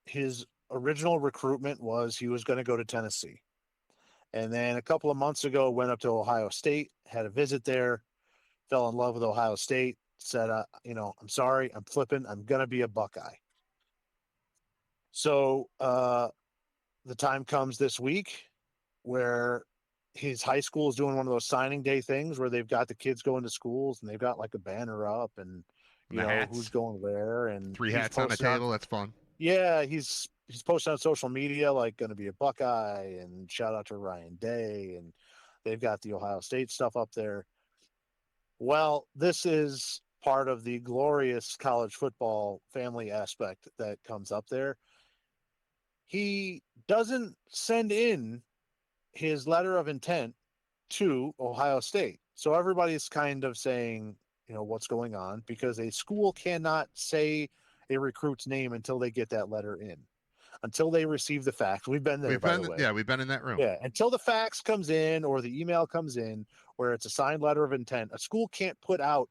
his original recruitment was he was going to go to Tennessee. And then a couple of months ago, went up to Ohio State, had a visit there, fell in love with Ohio State, said, I'm sorry, I'm flipping, I'm going to be a Buckeye. So the time comes this week where his high school is doing one of those signing day things where they've got the kids going to schools and they've got like a banner up and who's going where, and 3 hats on the table. That's fun. Yeah, he's posting on social media like going to be a Buckeye, and shout out to Ryan Day, and they've got the Ohio State stuff up there. Well, this is part of the glorious college football family aspect that comes up there. He doesn't send in his letter of intent to Ohio State. So everybody's kind of saying, what's going on, because a school cannot say a recruit's name until they get that letter in, until they receive the fax. We've been there, by the way. Yeah, we've been in that room. Yeah, until the fax comes in or the email comes in where it's a signed letter of intent, a school can't put out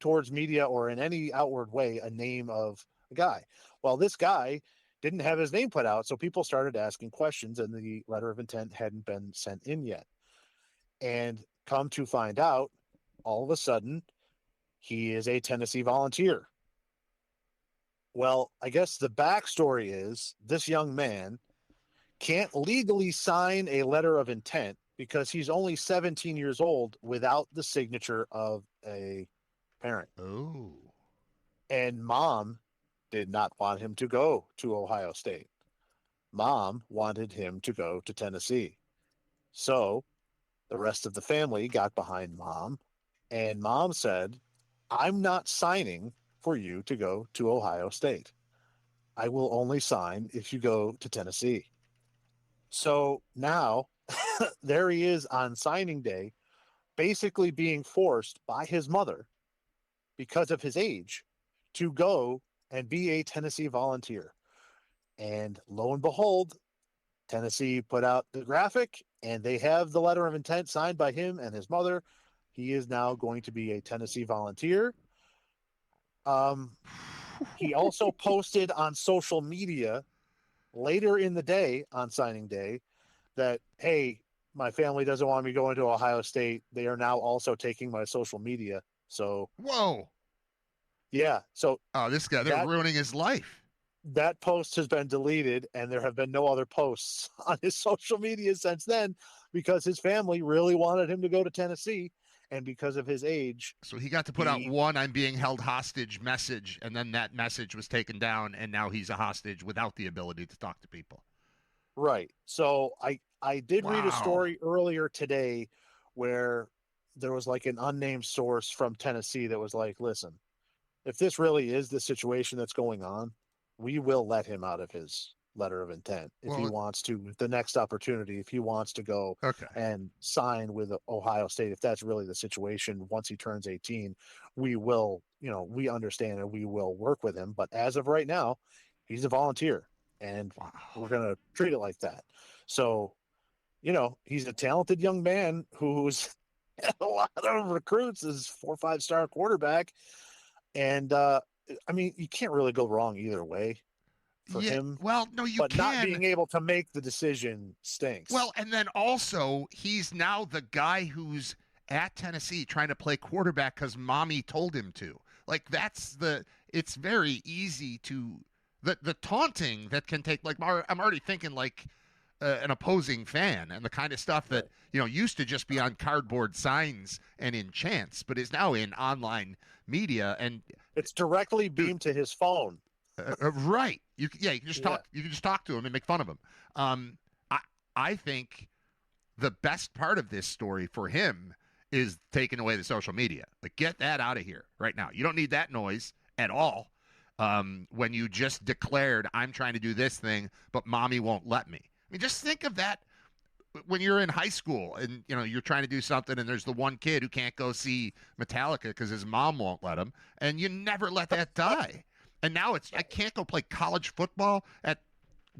towards media or in any outward way a name of a guy. Well, this guy didn't have his name put out, so people started asking questions, and the letter of intent hadn't been sent in yet. And come to find out, all of a sudden, he is a Tennessee Volunteer. Well, I guess the backstory is this young man can't legally sign a letter of intent because he's only 17 years old without the signature of a parent. Oh. And mom did not want him to go to Ohio State. Mom wanted him to go to Tennessee. So the rest of the family got behind mom, and mom said, I'm not signing for you to go to Ohio State. I will only sign if you go to Tennessee. So now there he is on signing day, basically being forced by his mother, because of his age, to go and be a Tennessee Volunteer. And lo and behold, Tennessee put out the graphic, and they have the letter of intent signed by him and his mother. He is now going to be a Tennessee Volunteer. He also posted on social media later in the day on signing day that, hey, my family doesn't want me going to Ohio State. They are now also taking my social media. So, whoa. Yeah. So, this guy, they're ruining his life. That post has been deleted, and there have been no other posts on his social media since then, because his family really wanted him to go to Tennessee, and because of his age. So he got to put out one "I'm being held hostage" message, and then that message was taken down, and now he's a hostage without the ability to talk to people. Right. So I did read a story earlier today where there was like an unnamed source from Tennessee that was like, listen, if this really is the situation that's going on, we will let him out of his letter of intent if he wants to, the next opportunity, if he wants to go and sign with Ohio State. If that's really the situation, once he turns 18, we will, we understand and we will work with him. But as of right now, he's a volunteer, and we're going to treat it like that. So, he's a talented young man who's had a lot of recruits as 4 or 5 star quarterback. And, you can't really go wrong either way for him. Well, no, you but can. Not being able to make the decision stinks. Well, and then also he's now the guy who's at Tennessee trying to play quarterback because mommy told him to. Like, it's very easy to, the taunting that can take, like, I'm already thinking like an opposing fan and the kind of stuff that, used to just be on cardboard signs and in chants, but is now in online media, and it's directly beamed to his phone. Right. You can just talk. You can just talk to him and make fun of him. I think the best part of this story for him is taking away the social media. Like, get that out of here right now. You don't need that noise at all. When you just declared, I'm trying to do this thing, but mommy won't let me. I mean, just think of that when you're in high school and, you're trying to do something and there's the one kid who can't go see Metallica because his mom won't let him, and you never let that die. And now I can't go play college football at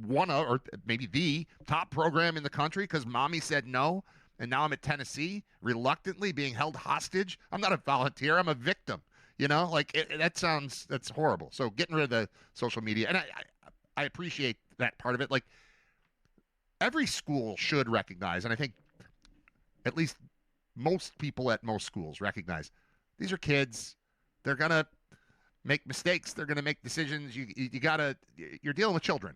one or maybe the top program in the country because mommy said no. and now I'm at Tennessee, reluctantly being held hostage. I'm not a volunteer. I'm a victim. Like that's horrible. So getting rid of the social media, and I appreciate that part of it. Like every school should recognize, and I think at least most people at most schools recognize these are kids. They're gonna make mistakes. They're gonna make decisions. You're dealing with children.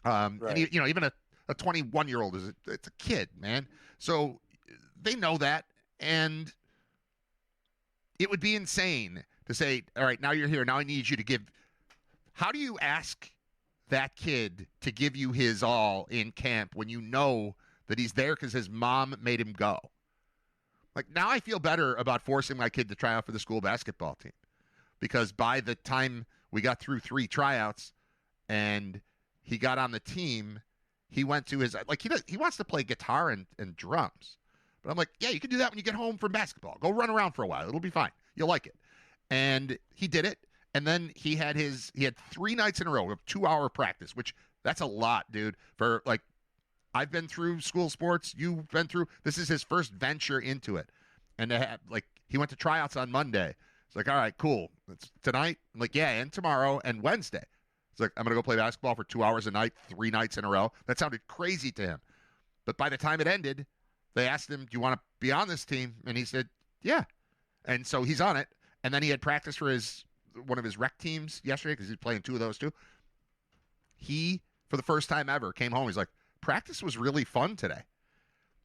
Right. And even a 21-year-old it's a kid, man. So they know that, and it would be insane to say, all right, now you're here. Now I need you to give. How do you ask that kid to give you his all in camp when you know that he's there because his mom made him go? Like, now I feel better about forcing my kid to try out for the school basketball team, because by the time we got through 3 tryouts and he got on the team, he went to his, like, he wants to play guitar and drums. But I'm like, yeah, you can do that when you get home from basketball. Go run around for a while. It'll be fine. You'll like it. And he did it. And then he had 3 nights in a row of 2-hour practice, which that's a lot, dude. For like, I've been through school sports. You've been through. This is his first venture into it. And to have, like, he went to tryouts on Monday. It's like, all right, cool. It's tonight. I'm like, yeah, and tomorrow and Wednesday. It's like, I'm going to go play basketball for 2 hours a night, 3 nights in a row. That sounded crazy to him. But by the time it ended, they asked him, do you want to be on this team? And he said, yeah. And so he's on it. And then he had practice for one of his rec teams yesterday because he's playing 2 of those too. He, for the first time ever, came home. He's like, practice was really fun today.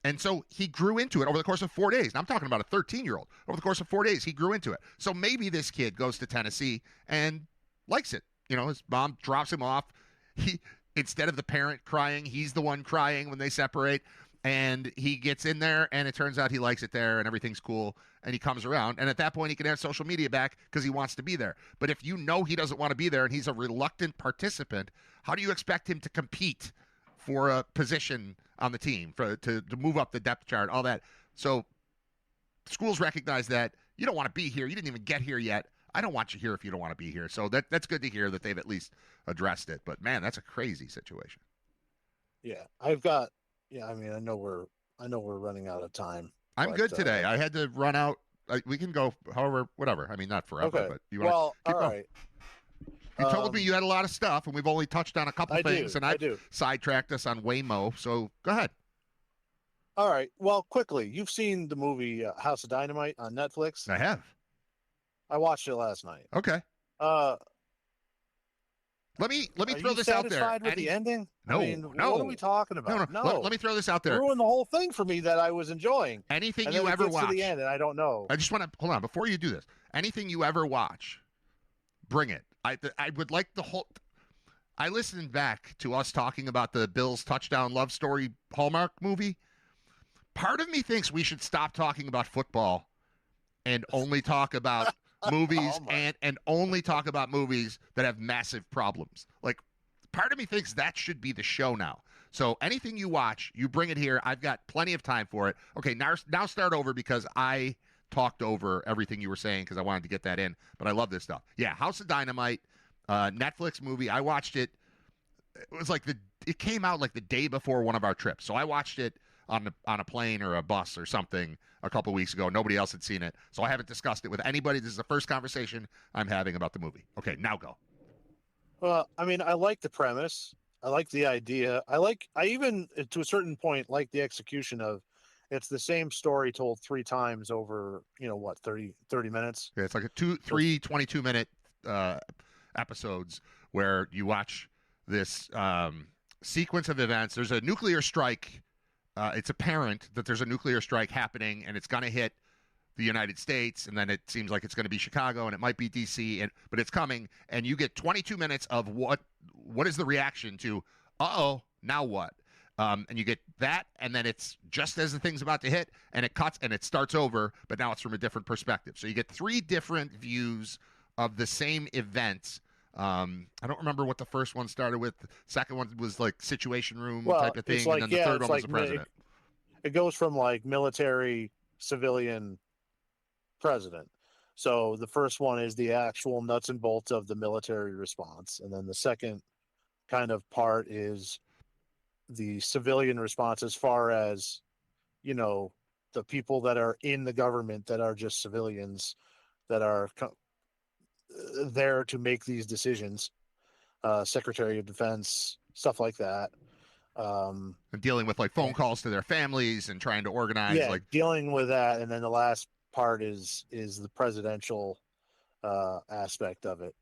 And so he grew into it over the course of 4 days. And I'm talking about a 13-year-old. Over the course of 4 days, he grew into it. So maybe this kid goes to Tennessee and likes it. His mom drops him off. Instead of the parent crying, he's the one crying when they separate. And he gets in there, and it turns out he likes it there, and everything's cool, and he comes around. And at that point, he can have social media back because he wants to be there. But if you know he doesn't want to be there and he's a reluctant participant, how do you expect him to compete for a position on the team, to move up the depth chart, all that? So schools recognize that you don't want to be here. You didn't even get here yet. I don't want you here if you don't want to be here. So that's good to hear that they've at least addressed it. But, man, that's a crazy situation. Yeah, I mean, I know we're running out of time. I'm good today. I had to run out. We can go however, whatever. I mean, not forever, Okay. but you want to keep all going. right. You told me you had a lot of stuff, and we've only touched on a couple things, and I do. Sidetracked us on Waymo. So go ahead. All right. Well, quickly, you've seen the movie House of Dynamite on Netflix? I have. I watched it last night. Okay. Let me throw this out there. Satisfied with the ending? No, I mean, no. What are we talking about? No. Let me throw this out there. Ruined the whole thing for me that I was enjoying. Anything and you then it ever gets watch. to the end, and I don't know. I just want to hold on before you do this. Anything you ever watch, bring it. I would like the whole. I listened back to us talking about the Bills touchdown love story Hallmark movie. Part of me thinks we should stop talking about football and only talk about movies and only talk about movies that have massive problems. Like, part of me thinks that should be the show now. So anything you watch, you bring it here. I've got plenty of time for it. Okay, now start over because I talked over everything you were saying because I wanted to get that in. But I love this stuff. Yeah, House of Dynamite, Netflix movie. I watched it. It was like it came out like the day before one of our trips. So I watched it on a plane or a bus or something a couple weeks ago. Nobody else had seen it. So I haven't discussed it with anybody. This is the first conversation I'm having about the movie. Okay, now go. Well, I mean, I like the premise. I like the idea. I even, to a certain point, like the execution of it's the same story told 3 times over, 30 minutes. Yeah, it's like 3 22-minute episodes where you watch this sequence of events. There's a nuclear strike. It's apparent that there's a nuclear strike happening, and it's going to hit the United States, and then it seems like it's going to be Chicago, and it might be D.C., but it's coming, and you get 22 minutes of what is the reaction to, now what? And you get that, and then it's just as the thing's about to hit, and it cuts, and it starts over, but now it's from a different perspective. So you get 3 different views of the same events. I don't remember what the first one started with. The second one was like Situation Room type of thing, and then the third one was the president. It goes from like military, civilian, president. So the first one is the actual nuts and bolts of the military response, and then the second kind of part is the civilian response as far as the people that are in the government that are just civilians that are there to make these decisions. Secretary of Defense, stuff like that. And dealing with like phone calls to their families and trying to organize Yeah, like dealing with that, and then the last part is the presidential aspect of it.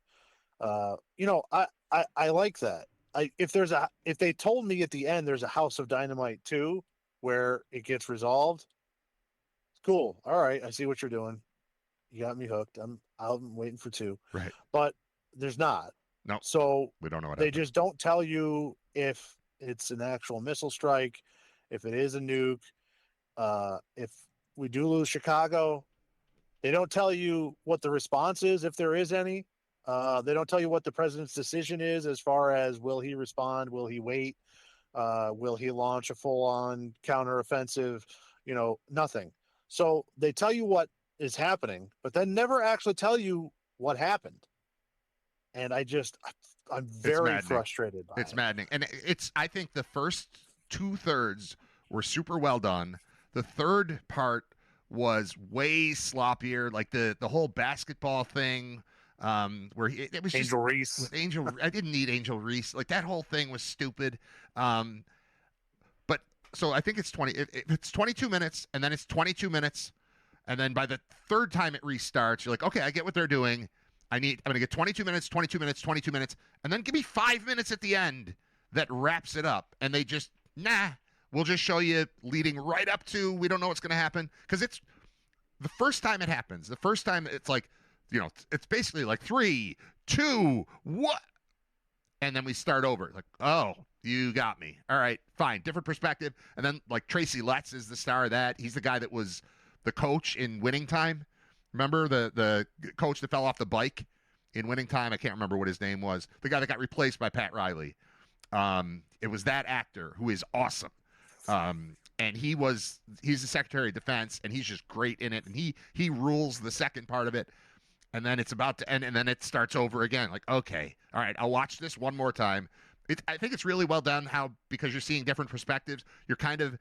I like that. If they told me at the end there's a House of Dynamite 2 where it gets resolved, cool. All right, I see what you're doing. You got me hooked. I'm waiting for 2. right. But there's not. No. So We don't know what they happened. just don't tell you if it's an actual missile strike, if it is a nuke, if we do lose Chicago. They don't tell you what the response is, if there is any. They don't tell you what the president's decision is as far as will he respond, will he wait, will he launch a full-on counteroffensive, nothing. So they tell you what is happening, but then never actually tell you what happened. And I'm very frustrated by it. It's maddening. And I think the first 2/3 were super well done. The third part was way sloppier, like the whole basketball thing, where it was Angel Reese. With Angel. I didn't need Angel Reese. Like that whole thing was stupid. But so I think it's 20. If it's 22 minutes, and then it's 22 minutes, and then by the third time it restarts, you're like, okay, I get what they're doing. I'm going to get 22 minutes, 22 minutes, 22 minutes, and then give me 5 minutes at the end that wraps it up. And they just, we'll just show you leading right up to, we don't know what's going to happen. Because it's the first time it happens. The first time it's like, it's basically like 3, 2, what? And then we start over. Like, oh, you got me. All right, fine. Different perspective. And then like Tracy Letts is the star of that. He's the guy that was the coach in Winning Time. Remember the coach that fell off the bike in Winning Time? I can't remember what his name was. The guy that got replaced by Pat Riley. It was that actor who is awesome. And he's the Secretary of Defense, and he's just great in it. And he rules the second part of it. And then it's about to end, and then it starts over again. Like, okay, all right, I'll watch this one more time. I think it's really well done because you're seeing different perspectives. You're kind of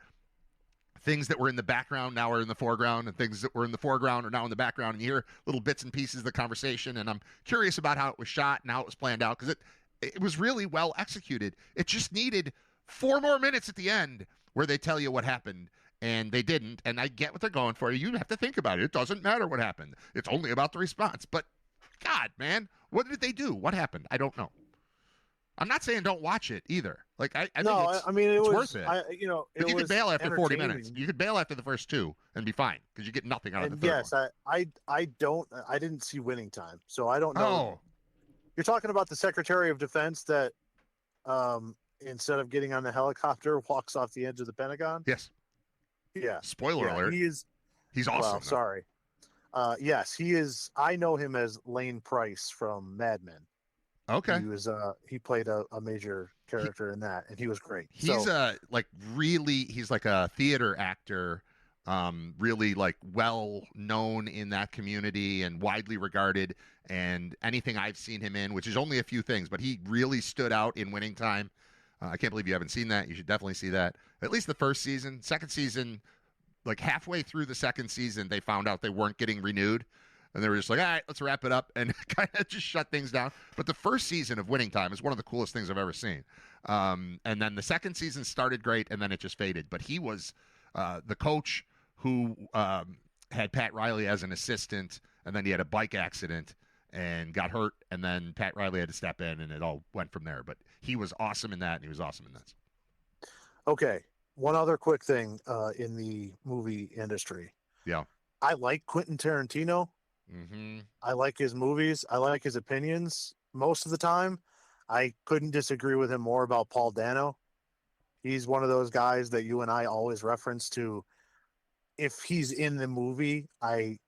things that were in the background now are in the foreground, and things that were in the foreground are now in the background. And you hear little bits and pieces of the conversation. And I'm curious about how it was shot and how it was planned out because it was really well executed. It just needed 4 more minutes at the end where they tell you what happened, and they didn't. And I get what they're going for. You have to think about it. It doesn't matter what happened. It's only about the response. But God, man, what did they do? What happened? I don't know. I'm not saying don't watch it either. Like I think it's worth it. But you could bail after 40 minutes. You could bail after the first 2 and be fine because you get nothing out of the third one. I didn't see Winning Time, so I don't know. Oh. You're talking about the Secretary of Defense that, instead of getting on the helicopter, walks off the edge of the Pentagon. Yes. Yeah. Spoiler alert. He's awesome. Well, sorry. Yes, he is. I know him as Lane Price from Mad Men. Okay. He played a major character in that, and he was great. He's he's like a theater actor, really like well known in that community and widely regarded. And anything I've seen him in, which is only a few things, but he really stood out in Winning Time. I can't believe you haven't seen that. You should definitely see that. At least the first season. Second season, like halfway through the second season, they found out they weren't getting renewed. And they were just like, all right, let's wrap it up and kind of just shut things down. But the first season of Winning Time is one of the coolest things I've ever seen. And then the second season started great, and then it just faded. But he was the coach who had Pat Riley as an assistant, and then he had a bike accident and got hurt, and then Pat Riley had to step in, and it all went from there. But he was awesome in that, and he was awesome in this. Okay, one other quick thing in the movie industry. Yeah. I like Quentin Tarantino. Mm-hmm. I like his movies. I like his opinions most of the time. I couldn't disagree with him more about Paul Dano. He's one of those guys that you and I always reference to. If he's in the movie, I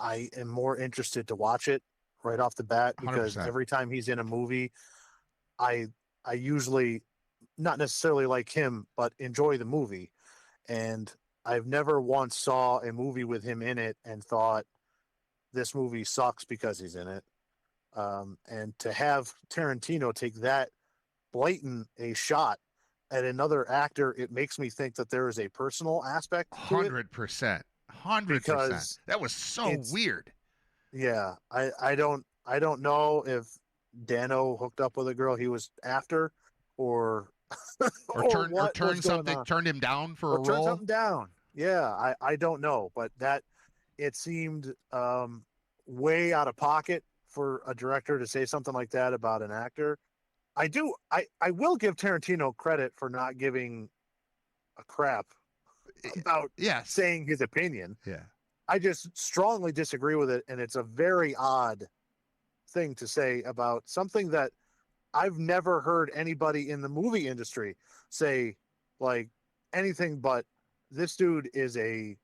am more interested to watch it right off the bat because 100%. Every time he's in a movie, I usually not necessarily like him, but enjoy the movie. And I've never once saw a movie with him in it and thought this movie sucks because he's in it. And to have Tarantino take that blatant a shot at another actor, it makes me think that there is a personal aspect to it 100%. 100%. because That was so it's weird. yeah. I don't know if Dano hooked up with a girl he was after, or Or or what was turned going something on, turned him down for or a turn role. something down. Yeah, I don't know, but that it seemed way out of pocket for a director to say something like that about an actor. I will give Tarantino credit for not giving a crap about Yes. saying his opinion. Yeah. I just strongly disagree with it, and it's a very odd thing to say about something that I've never heard anybody in the movie industry say like anything but this dude is a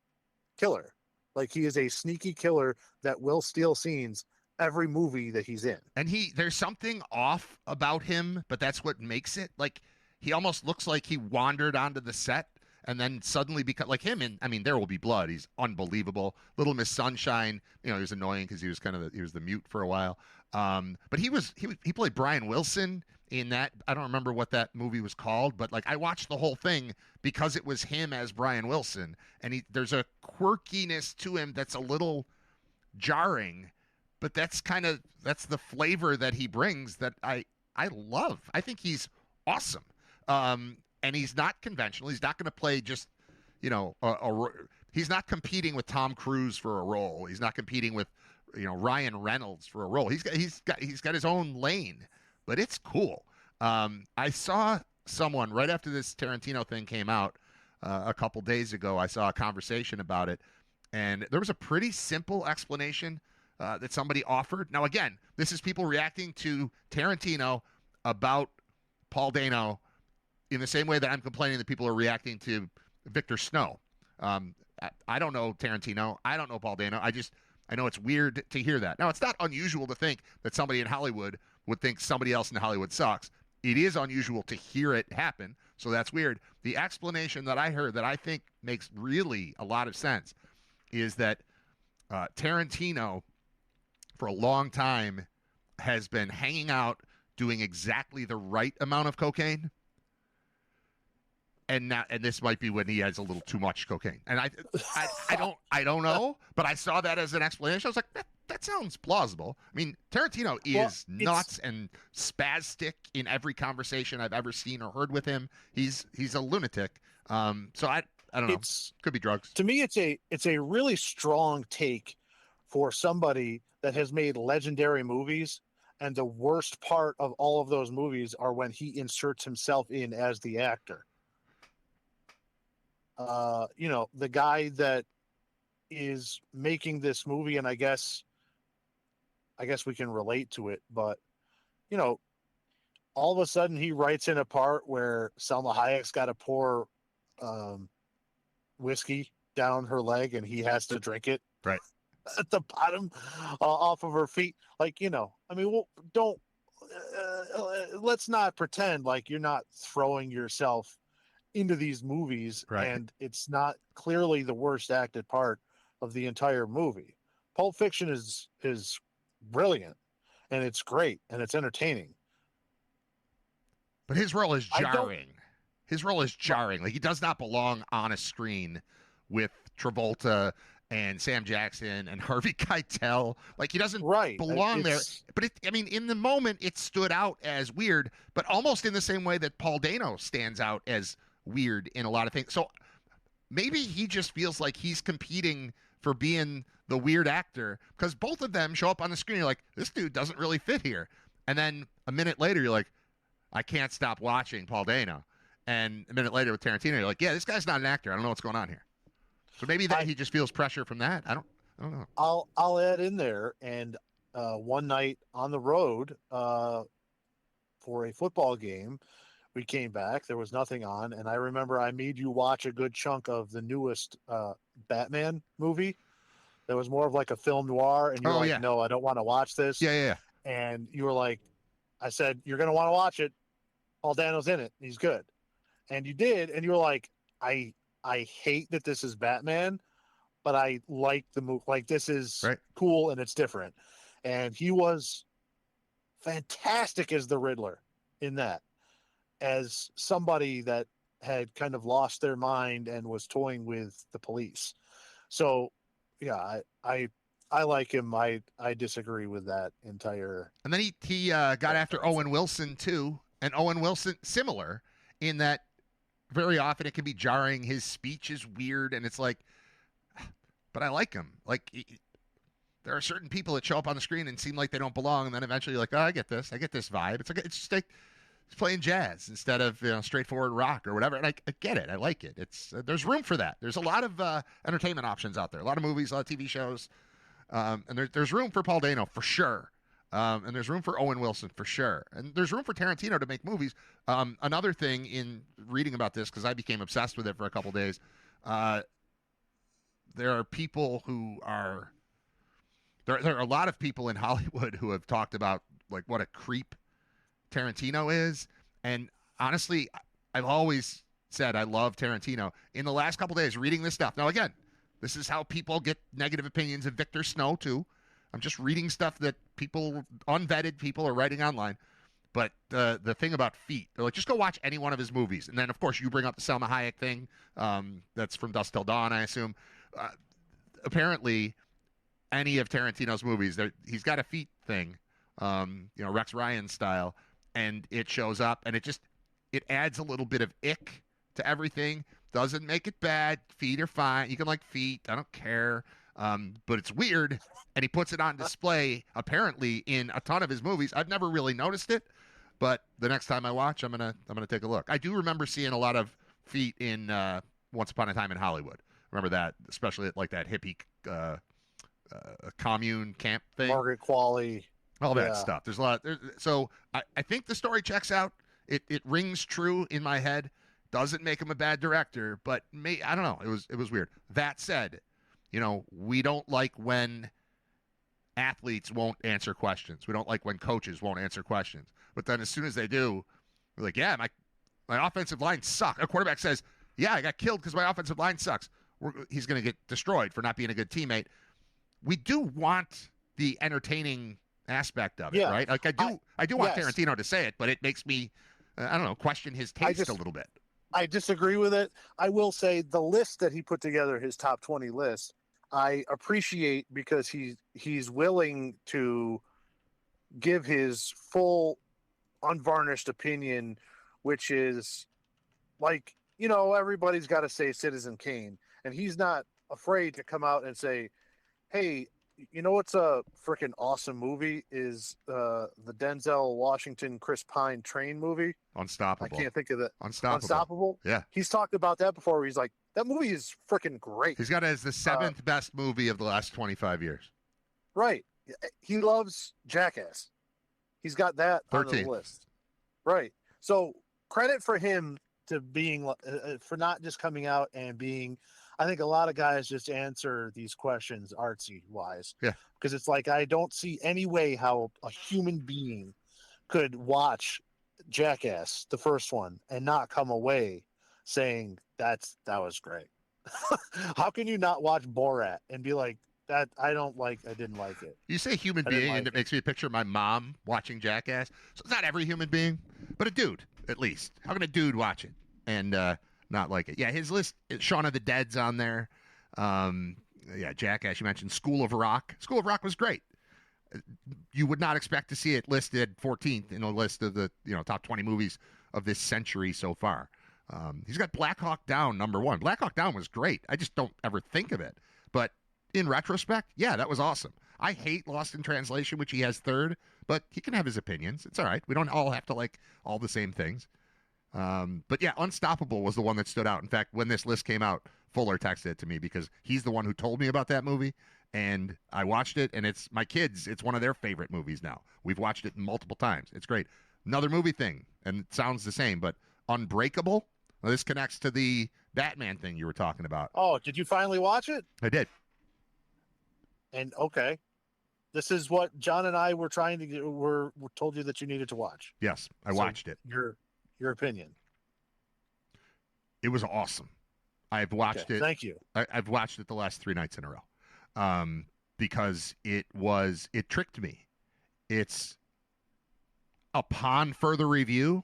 killer. Like he is a sneaky killer that will steal scenes every movie that he's in. And there's something off about him, but that's what makes it. Like he almost looks like he wandered onto the set and then suddenly become like him. And I mean, There Will Be Blood. He's unbelievable. Little Miss Sunshine. He was annoying because he was he was the mute for a while. But he played Brian Wilson in that. I don't remember what that movie was called, but like I watched the whole thing because it was him as Brian Wilson, and there's a quirkiness to him that's a little jarring, but that's the flavor that he brings that I love. I think he's awesome. And he's not conventional. He's not going to play just, he's not competing with Tom Cruise for a role. He's not competing with, Ryan Reynolds for a role. He's got his own lane, but it's cool. I saw someone right after this Tarantino thing came out a couple days ago. I saw a conversation about it, and there was a pretty simple explanation that somebody offered. Now, again, this is people reacting to Tarantino about Paul Dano in the same way that I'm complaining that people are reacting to Victor Snow. I don't know Tarantino. I don't know Paul Dano. I know it's weird to hear that. Now, it's not unusual to think that somebody in Hollywood would think somebody else in Hollywood sucks. It is unusual to hear it happen, so that's weird. The explanation that I heard that I think makes really a lot of sense is that Tarantino, for a long time, has been hanging out doing exactly the right amount of cocaine. And this might be when he has a little too much cocaine. And I don't know, but I saw that as an explanation. I was like, that sounds plausible. I mean, Tarantino is nuts and spastic in every conversation I've ever seen or heard with him. He's a lunatic. So I don't know. Could be drugs. To me, it's a really strong take for somebody that has made legendary movies, and the worst part of all of those movies are when he inserts himself in as the actor. The guy that is making this movie, and I guess we can relate to it, but all of a sudden he writes in a part where Salma Hayek's got to pour whiskey down her leg and he has to drink it right at the bottom off of her feet. Like, I mean, don't let's not pretend like you're not throwing yourself into these movies, right. And it's not clearly the worst acted part of the entire movie. Pulp Fiction is brilliant, and it's great, and it's entertaining. But his role is jarring. Like, he does not belong on a screen with Travolta and Sam Jackson and Harvey Keitel. Like, he doesn't belong there. But in the moment, it stood out as weird, but almost in the same way that Paul Dano stands out as weird in a lot of things. So maybe he just feels like he's competing for being the weird actor, because both of them show up on the screen. You're like, this dude doesn't really fit here. And then a minute later, you're like, I can't stop watching Paul Dano. And a minute later with Tarantino, you're like, yeah, this guy's not an actor. I don't know what's going on here. So maybe he just feels pressure from that. I don't know. I'll add in there. And one night on the road for a football game, we came back. There was nothing on, and I remember I made you watch a good chunk of the newest Batman movie. That was more of like a film noir, and you're like, no, I don't want to watch this. Yeah. And you were like, I said, you're going to want to watch it. Paul Dano's in it. He's good. And you did, and you were like, I hate that this is Batman, but I like the movie. Like, this is cool, and it's different. And he was fantastic as the Riddler in that. as somebody that had kind of lost their mind and was toying with the police. So, yeah, I like him. I disagree with that entire. And then he got after Owen Wilson too, and Owen Wilson similar in that very often it can be jarring. His speech is weird, and it's like, but I like him. Like there are certain people that show up on the screen and seem like they don't belong, and then eventually you're like, oh, I get this vibe. It's just like he's playing jazz instead of straightforward rock or whatever. And I get it. I like it. It's there's room for that. There's a lot of entertainment options out there. A lot of movies, a lot of TV shows. And there's room for Paul Dano for sure. And there's room for Owen Wilson for sure. And there's room for Tarantino to make movies. Another thing in reading about this, because I became obsessed with it for a couple days, there are people who are there are a lot of people in Hollywood who have talked about like what a creep Tarantino is. And honestly, I've always said I love Tarantino. In the last couple days, reading this stuff. Now, again, this is how people get negative opinions of Victor Snow, too. I'm just reading stuff that unvetted people are writing online. But the thing about feet, they're like, just go watch any one of his movies. And then, of course, you bring up the Selma Hayek thing. That's from Dusk Till Dawn, I assume. Apparently, any of Tarantino's movies, he's got a feet thing, Rex Ryan style, and it shows up, and it adds a little bit of ick to everything. Doesn't make it bad. Feet are fine. You can like feet. I don't care. But it's weird, and he puts it on display apparently in a ton of his movies. I've never really noticed it, but the next time I watch, I'm gonna take a look. I do remember seeing a lot of feet in Once Upon a Time in Hollywood. Remember that, especially at like that hippie commune camp thing. Margaret Qualley. All that stuff. There's a lot. So I think the story checks out. It rings true in my head. Doesn't make him a bad director, but I don't know. It was weird. That said, we don't like when athletes won't answer questions. We don't like when coaches won't answer questions. But then as soon as they do, we're like, yeah, my offensive line sucks. A quarterback says, yeah, I got killed because my offensive line sucks. He's going to get destroyed for not being a good teammate. We do want the entertaining aspect of it, right? Like I do want Tarantino to say it, but it makes me, I don't know, question his taste a little bit. I disagree with it. I will say the list that he put together, his top 20 list, I appreciate because he's willing to give his full unvarnished opinion, which is like, everybody's got to say Citizen Kane, and he's not afraid to come out and say, hey, what's a freaking awesome movie is the Denzel Washington, Chris Pine train movie. Unstoppable. I can't think of it. Unstoppable. Yeah. He's talked about that before where he's like, that movie is freaking great. He's got it as the seventh best movie of the last 25 years. Right. He loves Jackass. He's got that 13. On the list. Right. So credit for him to being for not just coming out and being, I think a lot of guys just answer these questions artsy wise. Yeah. Because it's like, I don't see any way how a human being could watch Jackass, the first one, and not come away saying that was great. How can you not watch Borat and be like, that I didn't like it? You say human being, and it makes me picture my mom watching Jackass. So it's not every human being, but a dude, at least. How can a dude watch it and not like it? Yeah, his list, Shaun of the Dead's on there. Jackass, you mentioned School of Rock. School of Rock was great. You would not expect to see it listed 14th in the list of the top 20 movies of this century so far. He's got Black Hawk Down #1. Black Hawk Down was great. I just don't ever think of it. But in retrospect, yeah, that was awesome. I hate Lost in Translation, which he has third, but he can have his opinions. It's all right. We don't all have to like all the same things. But yeah, Unstoppable was the one that stood out. In fact, when this list came out, Fuller texted it to me because he's the one who told me about that movie. And I watched it, and it's one of their favorite movies now. We've watched it multiple times. It's great. Another movie thing, and it sounds the same, but Unbreakable. Well, this connects to the Batman thing you were talking about. Oh, did you finally watch it? I did. And okay, this is what John and I were trying to get. We're told you that you needed to watch. Yes, I watched it. Your opinion. It was awesome. I've watched it. Thank you. I've watched it the last 3 nights in a row, because it tricked me. It's upon further review,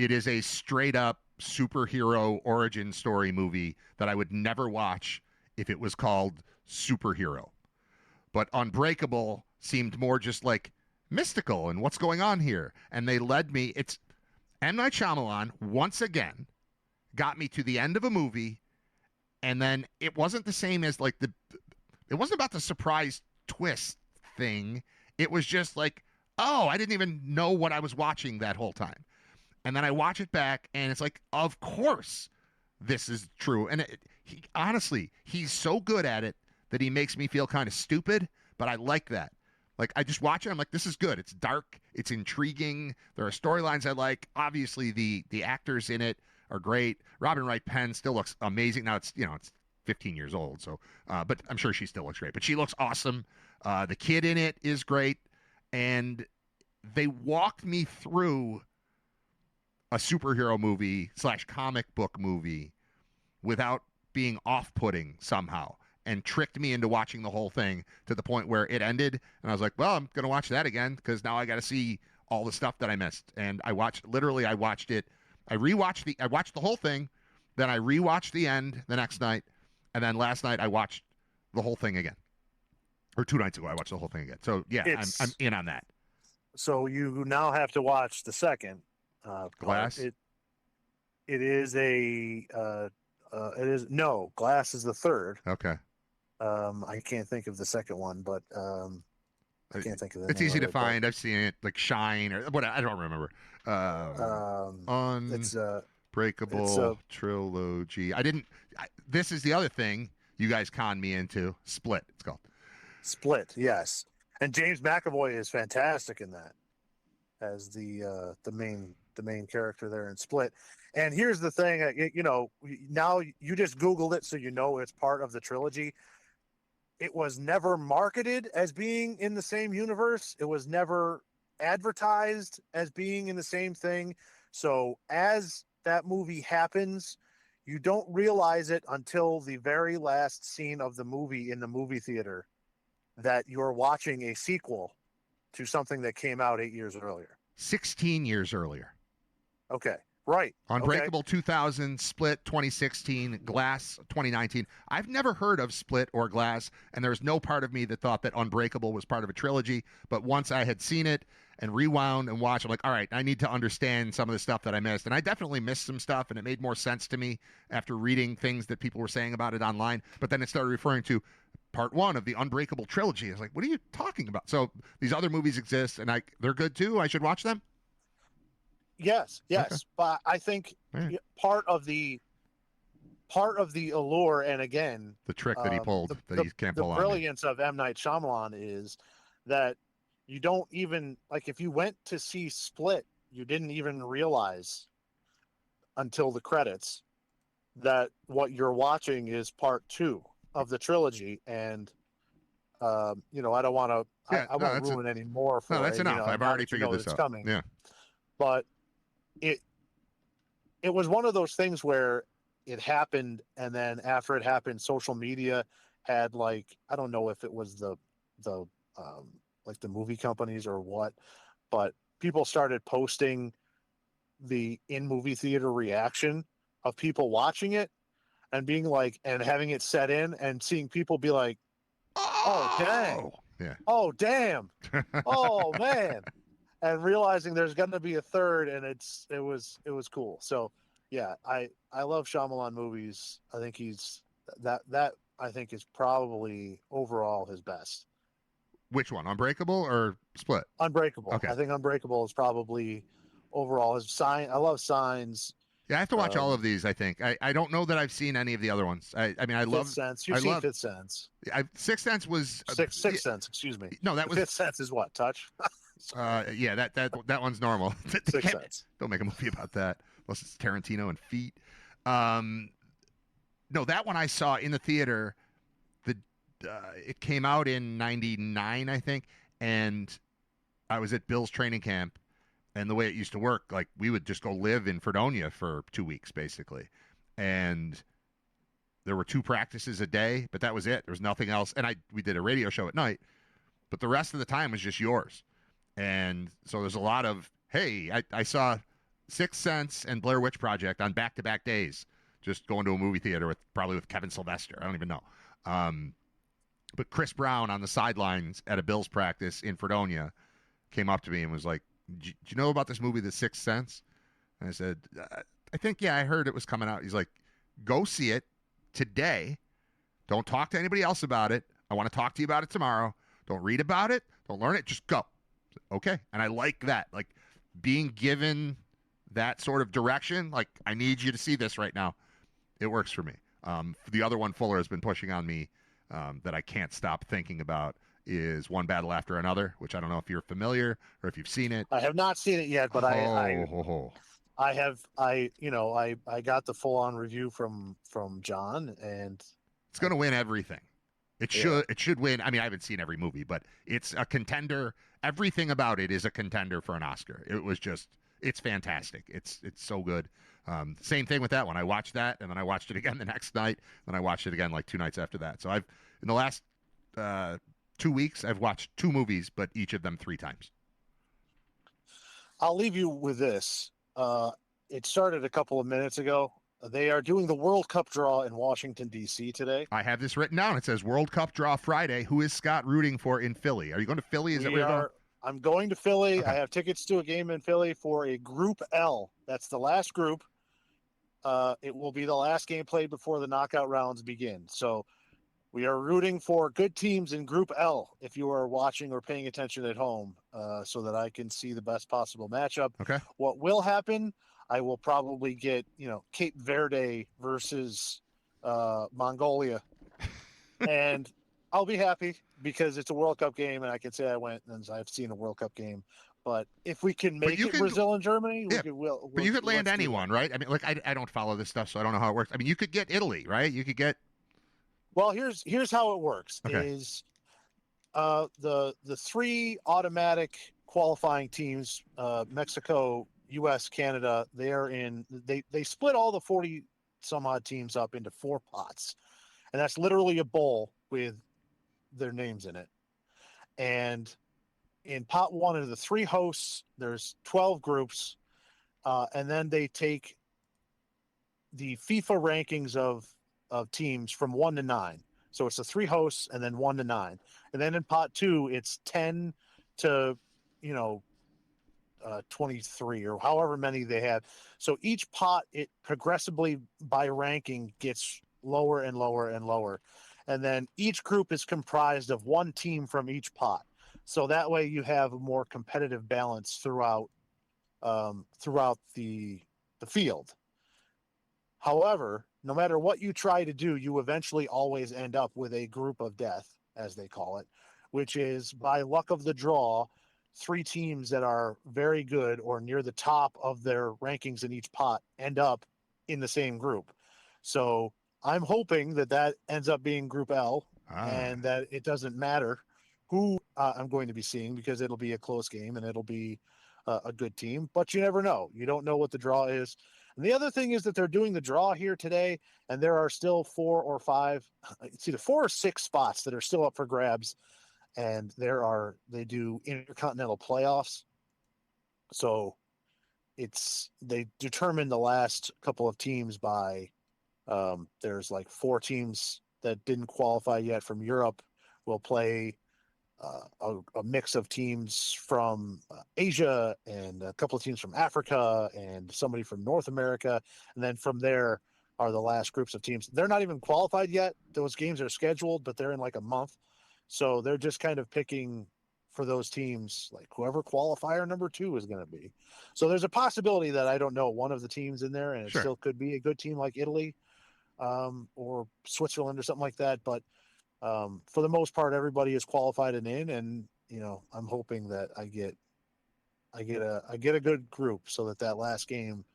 it is a straight up superhero origin story movie that I would never watch if it was called Superhero. But Unbreakable seemed more just like mystical and what's going on here. And they led me. It's M. Night Shyamalan, once again, got me to the end of a movie, and then it wasn't the same as like it wasn't about the surprise twist thing. It was just like, oh, I didn't even know what I was watching that whole time. And then I watch it back, and it's like, of course this is true. And honestly, he's so good at it that he makes me feel kind of stupid, but I like that. Like, I just watch it, I'm like, this is good. It's dark, it's intriguing. There are storylines I like. Obviously, the actors in it are great. Robin Wright Penn still looks amazing. Now it's 15 years old, so but I'm sure she still looks great. But she looks awesome. The kid in it is great, and they walked me through a superhero movie / comic book movie without being off-putting somehow, and tricked me into watching the whole thing to the point where it ended, and I was like, well, I'm going to watch that again because now I got to see all the stuff that I missed. And I watched it. I watched the whole thing, then I rewatched the end the next night, and then last night I watched the whole thing again. Or 2 nights ago I watched the whole thing again. So yeah, I'm in on that. So you now have to watch the second Glass. It is Glass is the third. Okay. I can't think of the second one, but I can't think of the It's name easy of to it, find. I've seen it, like Shine or what, I don't remember. It's Unbreakable Trilogy. This is the other thing you guys conned me into. Split, it's called. Split, yes. And James McAvoy is fantastic in that as the main character there in Split. And here's the thing, now you just Googled it, so you know it's part of the trilogy. It was never marketed as being in the same universe. It was never advertised as being in the same thing. So as that movie happens, you don't realize it until the very last scene of the movie in the movie theater that you're watching a sequel to something that came out 8 years earlier. 16 years earlier. Okay. Right. Unbreakable 2000, Split 2016, Glass 2019. I've never heard of Split or Glass, and there's no part of me that thought that Unbreakable was part of a trilogy. But once I had seen it and rewound and watched, I'm like, all right, I need to understand some of the stuff that I missed. And I definitely missed some stuff, and it made more sense to me after reading things that people were saying about it online. But then it started referring to part 1 of the Unbreakable trilogy. I was like, what are you talking about? So these other movies exist, and they're good too. I should watch them? Yes. Okay. But I think Right. part of the allure, and again, The trick that he pulled that he can't pull on the me. brilliance of M. Night Shyamalan is that you don't even, like, if you went to see Split, you didn't even realize until the credits that what you're watching is part 2 of the trilogy. And I don't want to I won't ruin any more for No, that's it, enough. I've already figured this out. Coming. Yeah. But it was one of those things where it happened, and then after it happened, social media had, like, I don't know if it was the like the movie companies or what, but people started posting the in movie theater reaction of people watching it and being like, and having it set in and seeing people be like, oh dang, yeah, oh damn, oh man, and realizing there's going to be a third, and it was cool. So yeah, I love Shyamalan movies. I think he's that I think is probably overall his best. Which one, Unbreakable or Split? Unbreakable. Okay. I think Unbreakable is probably overall his Sign. I love Signs. Yeah, I have to watch all of these. I think I don't know that I've seen any of the other ones. I mean, I love Fifth Sense. You've seen Fifth Sense. Sixth Sense was Sixth Sense. Excuse me. No, that was Fifth Sense is what, Touch. yeah, that one's normal. Sixth Sense. Don't make a movie about that unless it's Tarantino and feet. No, that one I saw in the theater. It came out in '99, I think, and I was at Bill's training camp. And the way it used to work, like, we would just go live in Fredonia for 2 weeks, basically. And there were 2 practices a day, but that was it. There was nothing else. And we did a radio show at night, but the rest of the time was just yours. And so there's a lot of, hey, I saw Sixth Sense and Blair Witch Project on back-to-back days. Just going to a movie theater probably with Kevin Sylvester. I don't even know. But Chris Brown on the sidelines at a Bills practice in Fredonia came up to me and was like, "Do you know about this movie, The Sixth Sense?" And I said, I think, yeah, I heard it was coming out. He's like, "Go see it today. Don't talk to anybody else about it. I want to talk to you about it tomorrow. Don't read about it. Don't learn it. Just go." Okay. And I like that. Like being given that sort of direction. Like, I need you to see this right now. It works for me. The other one Fuller has been pushing on me that I can't stop thinking about is One Battle After Another, which I don't know if you're familiar or if you've seen it. I have not seen it yet, but I got the full on review from John, and it's going to win everything. It should win. I mean, I haven't seen every movie, but it's a contender. Everything about it is a contender for an Oscar. It's fantastic. It's so good. Same thing with that one. I watched that, and then I watched it again the next night, and I watched it again like 2 nights after that. So in the last 2 weeks, I've watched 2 movies, but each of them 3 times. I'll leave you with this. It started a couple of minutes ago. They are doing the World Cup draw in Washington, D.C. today. I have this written down. It says World Cup draw Friday. Who is Scott rooting for in Philly? Are you going to Philly? Is that where you're going? I'm going to Philly. Okay. I have tickets to a game in Philly for a Group L. That's the last group. It will be the last game played before the knockout rounds begin. So we are rooting for good teams in Group L if you are watching or paying attention at home, so that I can see the best possible matchup. Okay. What will happen, I will probably get, Cape Verde versus Mongolia. And I'll be happy because it's a World Cup game and I can say I went and I've seen a World Cup game. But if we can make it Brazil and Germany, but you could land anyone, right? I mean, like I don't follow this stuff, so I don't know how it works. I mean, you could get Italy, right? You could get. Well, here's how it works: okay. is the 3 automatic qualifying teams, Mexico, U.S., Canada. They split all the 40 some odd teams up into 4 pots, and that's literally a bowl with their names in it. And in pot 1 of the 3 hosts, there's 12 groups, and then they take the FIFA rankings of teams from 1 to 9. So it's the 3 hosts and then 1 to 9. And then in pot 2, it's 10 to 23 or however many they have. So each pot, it progressively by ranking gets lower and lower and lower. And then each group is comprised of 1 team from each pot. So that way you have a more competitive balance throughout the field. However, no matter what you try to do, you eventually always end up with a group of death, as they call it, which is by luck of the draw, 3 teams that are very good or near the top of their rankings in each pot end up in the same group. So I'm hoping that ends up being Group L, and that it doesn't matter who I'm going to be seeing, because it'll be a close game and it'll be a good team. But you never know. You don't know what the draw is. And the other thing is that they're doing the draw here today, and there are still 4 or 5, it's either 4 or 6 spots that are still up for grabs. And they do intercontinental playoffs. So they determine the last couple of teams by, there's like 4 teams that didn't qualify yet from Europe will play a mix of teams from Asia and a couple of teams from Africa and somebody from North America. And then from there are the last groups of teams. They're not even qualified yet. Those games are scheduled, but they're in like a month. So they're just kind of picking for those teams, like whoever qualifier number 2 is going to be. So there's a possibility that I don't know one of the teams in there, and it still could be a good team like Italy or Switzerland or something like that. But for the most part, everybody is qualified and in, and I'm hoping that I get a good group so that last game,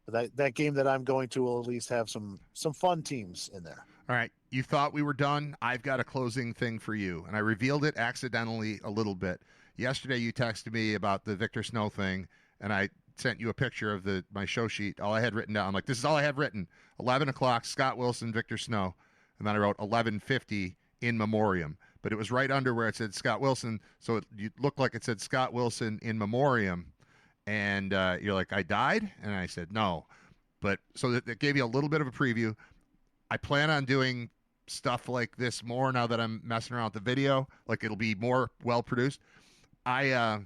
that game that I'm going to will at least have some fun teams in there. All right. You thought we were done. I've got a closing thing for you. And I revealed it accidentally a little bit. Yesterday, you texted me about the Victor Snow thing, and I sent you a picture of my show sheet. All I had written down, I'm like, this is all I have written. 11 o'clock, Scott Wilson, Victor Snow. And then I wrote 11:50 in memoriam. But it was right under where it said Scott Wilson, so it looked like it said Scott Wilson in memoriam. And you're like, I died? And I said, no. But so that gave you a little bit of a preview. I plan on doing stuff like this more now that I'm messing around with the video. Like it'll be more well produced. I've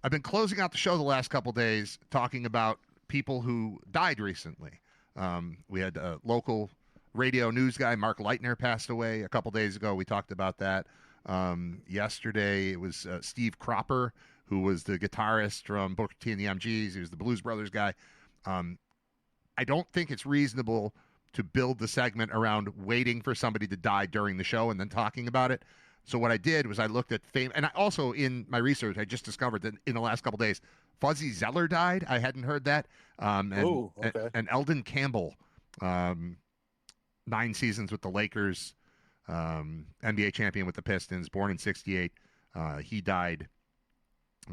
been closing out the show the last couple days talking about people who died recently. We had a local radio news guy, Mark Leitner, passed away a couple days ago. We talked about that. Yesterday, it was Steve Cropper, who was the guitarist from Booker T and the MGs. He was the Blues Brothers guy. I don't think it's reasonable to build the segment around waiting for somebody to die during the show and then talking about it. So what I did was I looked at fame, and I also in my research I just discovered that in the last couple of days, Fuzzy Zeller died. I hadn't heard that. And Eldon Campbell, 9 seasons with the Lakers, NBA champion with the Pistons, born in '68. He died.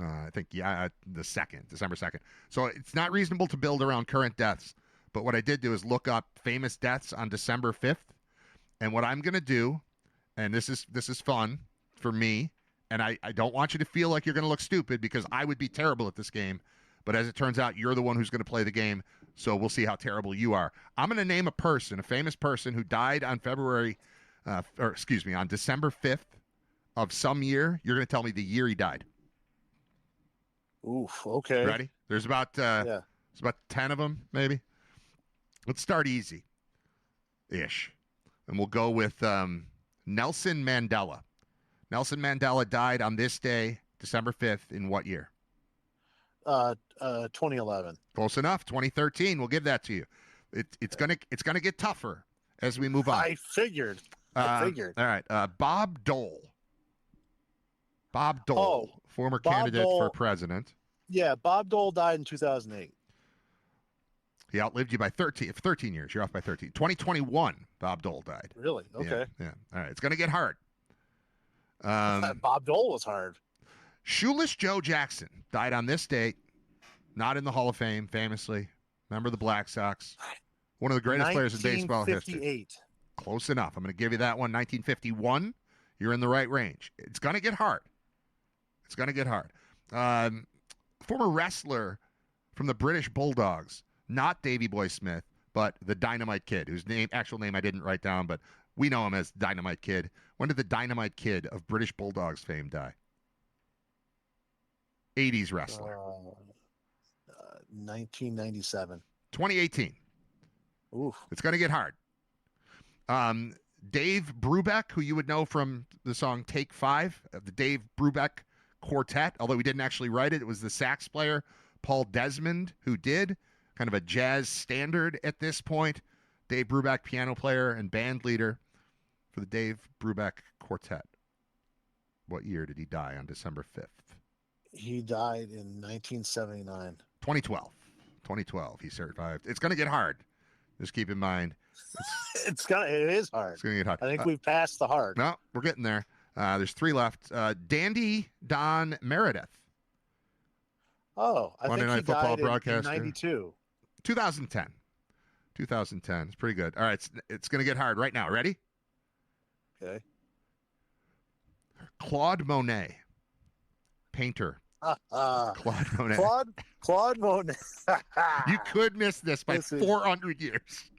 I think December 2nd. So it's not reasonable to build around current deaths. But what I did do is look up famous deaths on December 5th. And what I'm going to do, and this is fun for me, and I don't want you to feel like you're going to look stupid because I would be terrible at this game. But as it turns out, you're the one who's going to play the game, so we'll see how terrible you are. I'm going to name a person, a famous person who died on on December 5th of some year. You're going to tell me the year he died. Oof, okay. Ready? There's about It's about 10 of them, maybe. Let's start easy-ish. And we'll go with Nelson Mandela. Nelson Mandela died on this day, December 5th, in what year? 2011. Close enough. 2013. We'll give that to you. It's gonna get tougher as we move on. I figured. All right. Bob Dole. Bob Dole, former candidate for president. Yeah, Bob Dole died in 2008. He outlived you by 13 years. You're off by 13. 2021, Bob Dole died. Really? Okay. Yeah. All right. It's going to get hard. Bob Dole was hard. Shoeless Joe Jackson died on this date, not in the Hall of Fame, famously. Member of the Black Sox. One of the greatest players in baseball history. 1958. Close enough. I'm going to give you that one. 1951. You're in the right range. It's going to get hard. Former wrestler from the British Bulldogs. Not Davey Boy Smith, but the Dynamite Kid, whose actual name I didn't write down, but we know him as Dynamite Kid. When did the Dynamite Kid of British Bulldogs fame die? 80s wrestler. 1997. 2018. Oof. It's going to get hard. Dave Brubeck, who you would know from the song Take 5, the Dave Brubeck Quartet, although he didn't actually write it. It was the sax player, Paul Desmond, who did. Kind of a jazz standard at this point. Dave Brubeck, piano player and band leader for the Dave Brubeck Quartet. What year did he die on December 5th? He died in 1979. 2012. He survived. It's going to get hard. Just keep in mind. It is hard. It's going to get hard. I think we've passed the hard. No, we're getting there. There's 3 left. Dandy Don Meredith. Oh, I Monday think Night he Football died broadcaster. in 92. 2010. It's pretty good. All right, it's going to get hard right now. Ready? Okay. Claude Monet, painter. Claude Monet. Claude Monet. You could miss this by 400 years.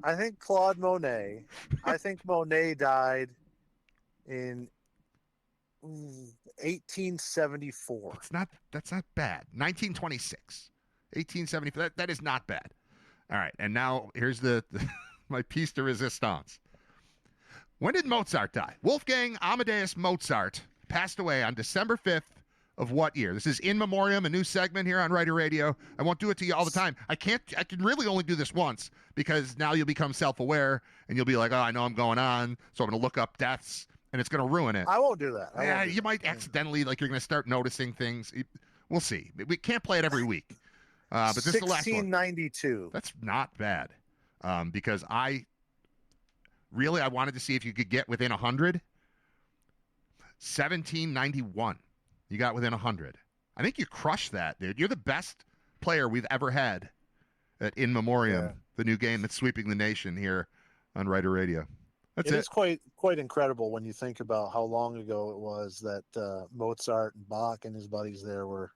I think Claude Monet. I think Monet died in 1874. That's not bad. 1926. 1874. That is not bad. All right, and now here's my piece de resistance. When did Mozart die? Wolfgang Amadeus Mozart passed away on December 5th of what year? This is In Memoriam, a new segment here on Writer Radio. I won't do it to you all the time. I can really only do this once because now you'll become self-aware and you'll be like, oh, I know I'm going on, so I'm going to look up deaths, and it's going to ruin it. I won't do that. You might accidentally, you're going to start noticing things. We'll see. We can't play it every week. But this is the last one. 1692. That's not bad, because I wanted to see if you could get within 100. 1791. You got within 100. I think you crushed that, dude. You're the best player we've ever had at In Memoriam, the new game that's sweeping the nation here on Writer Radio. That's it. It's quite incredible when you think about how long ago it was that Mozart and Bach and his buddies there were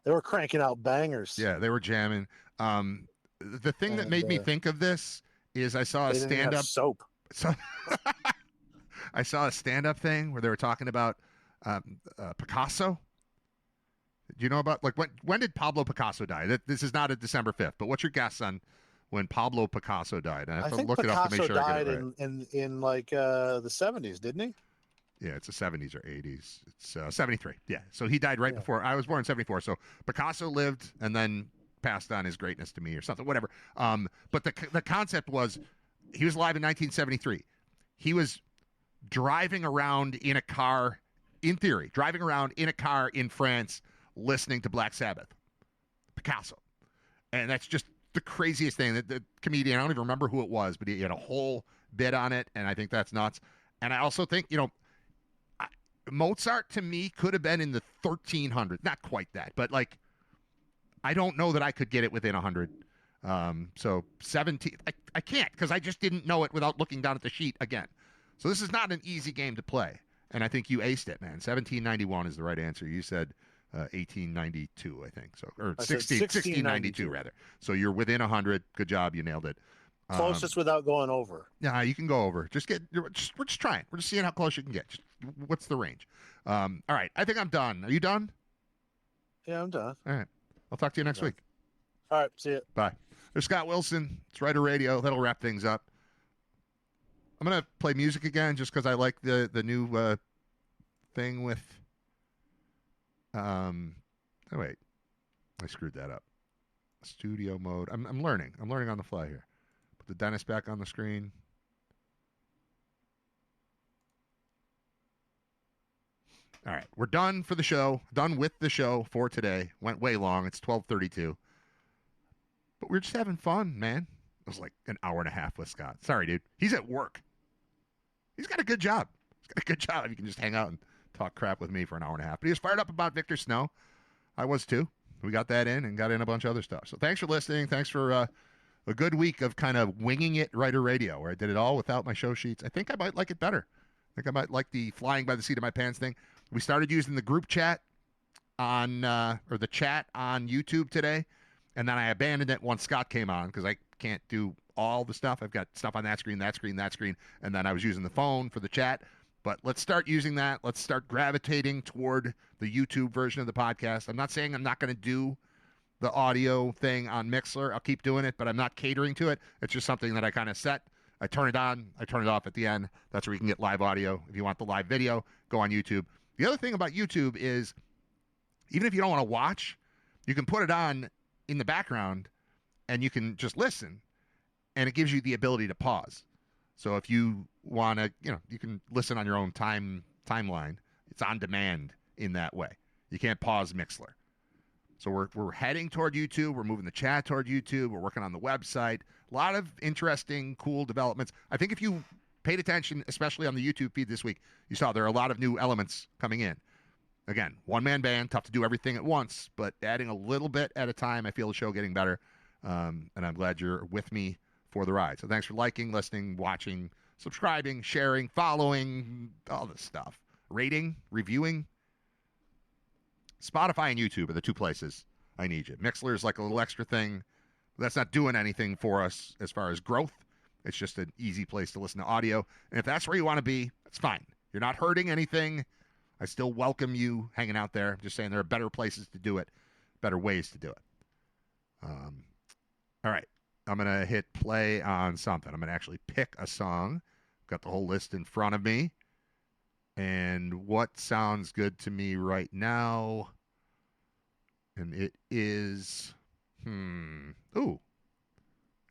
They were cranking out bangers. Yeah, they were jamming. The thing that And, made me think of this is I saw a They didn't even have stand-up. soap. So I saw a stand-up thing where they were talking about Picasso. Do you know about when did Pablo Picasso die? This is not a December 5th, but what's your guess on when Pablo Picasso died? I have I to think look it up to make Picasso sure I get died it right. in like the 70s, didn't he? Yeah, it's the 70s or 80s. It's 73. Yeah, so he died right Yeah. before I was born in 74. So Picasso lived and then passed on his greatness to me or something, whatever. But the concept was he was alive in 1973. He was driving around in a car, in theory, driving around in a car in France listening to Black Sabbath. Picasso. And that's just the craziest thing. The comedian, I don't even remember who it was, but he had a whole bit on it, and I think that's nuts. And I also think, Mozart to me could have been in the 1300s. Not quite that, but like, I don't know that I could get it within 100. So 17, I can't because I just didn't know it without looking down at the sheet again. So this is not an easy game to play. And I think you aced it, man. 1791 is the right answer. You said 1892, I think. So, or 1692 rather. So you're within 100. Good job. You nailed it. Closest without going over. Yeah, you can go over. We're just trying. We're just seeing how close you can get. What's the range? All right. I think I'm done. Are you done? Yeah, I'm done. All right. I'll talk to you next week. All right. See you. Bye. There's Scott Wilson. It's Writer Radio. That'll wrap things up. I'm going to play music again just because I like the new thing with. Oh, wait. I screwed that up. Studio mode. I'm learning. I'm learning on the fly here. Put the dentist back on the screen. All right, we're done for the show. Done with the show for today. Went way long. It's 12:32. But we're just having fun, man. It was like an hour and a half with Scott. Sorry, dude. He's at work. He's got a good job. He's got a good job. You can just hang out and talk crap with me for an hour and a half. But he was fired up about Victor Snow. I was too. We got that in and got in a bunch of other stuff. So thanks for listening. Thanks for a good week of kind of winging it Writer Radio, where I did it all without my show sheets. I think I might like it better. I think I might like the flying by the seat of my pants thing. We started using the group chat on, or the chat on YouTube today, and then I abandoned it once Scott came on because I can't do all the stuff. I've got stuff on that screen, and then I was using the phone for the chat. But let's start using that. Let's start gravitating toward the YouTube version of the podcast. I'm not saying I'm not going to do the audio thing on Mixler. I'll keep doing it, but I'm not catering to it. It's just something that I kind of set. I turn it on. I turn it off at the end. That's where you can get live audio. If you want the live video, go on YouTube. The other thing about YouTube is even if you don't want to watch, you can put it on in the background and you can just listen, and it gives you the ability to pause. So if you want to, you can listen on your own timeline. It's on demand in that way. You can't pause Mixler. So we're heading toward YouTube. We're moving the chat toward YouTube. We're working on the website. A lot of interesting, cool developments. I think if you paid attention, especially on the YouTube feed this week, you saw there are a lot of new elements coming in. Again, one-man band, tough to do everything at once, but adding a little bit at a time, I feel the show getting better. And I'm glad you're with me for the ride. So thanks for liking, listening, watching, subscribing, sharing, following, all this stuff. Rating, reviewing. Spotify and YouTube are the two places I need you. Mixler is like a little extra thing. That's not doing anything for us as far as growth. It's just an easy place to listen to audio. And if that's where you want to be, that's fine. You're not hurting anything. I still welcome you hanging out there. I'm just saying there are better places to do it, better ways to do it. All right. I'm going to hit play on something. I'm going to actually pick a song. Got the whole list in front of me. And what sounds good to me right now? And it is, ooh. All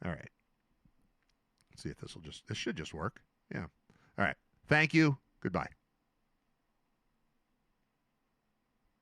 right. Let's see if this should just work. Yeah. All right. Thank you. Goodbye.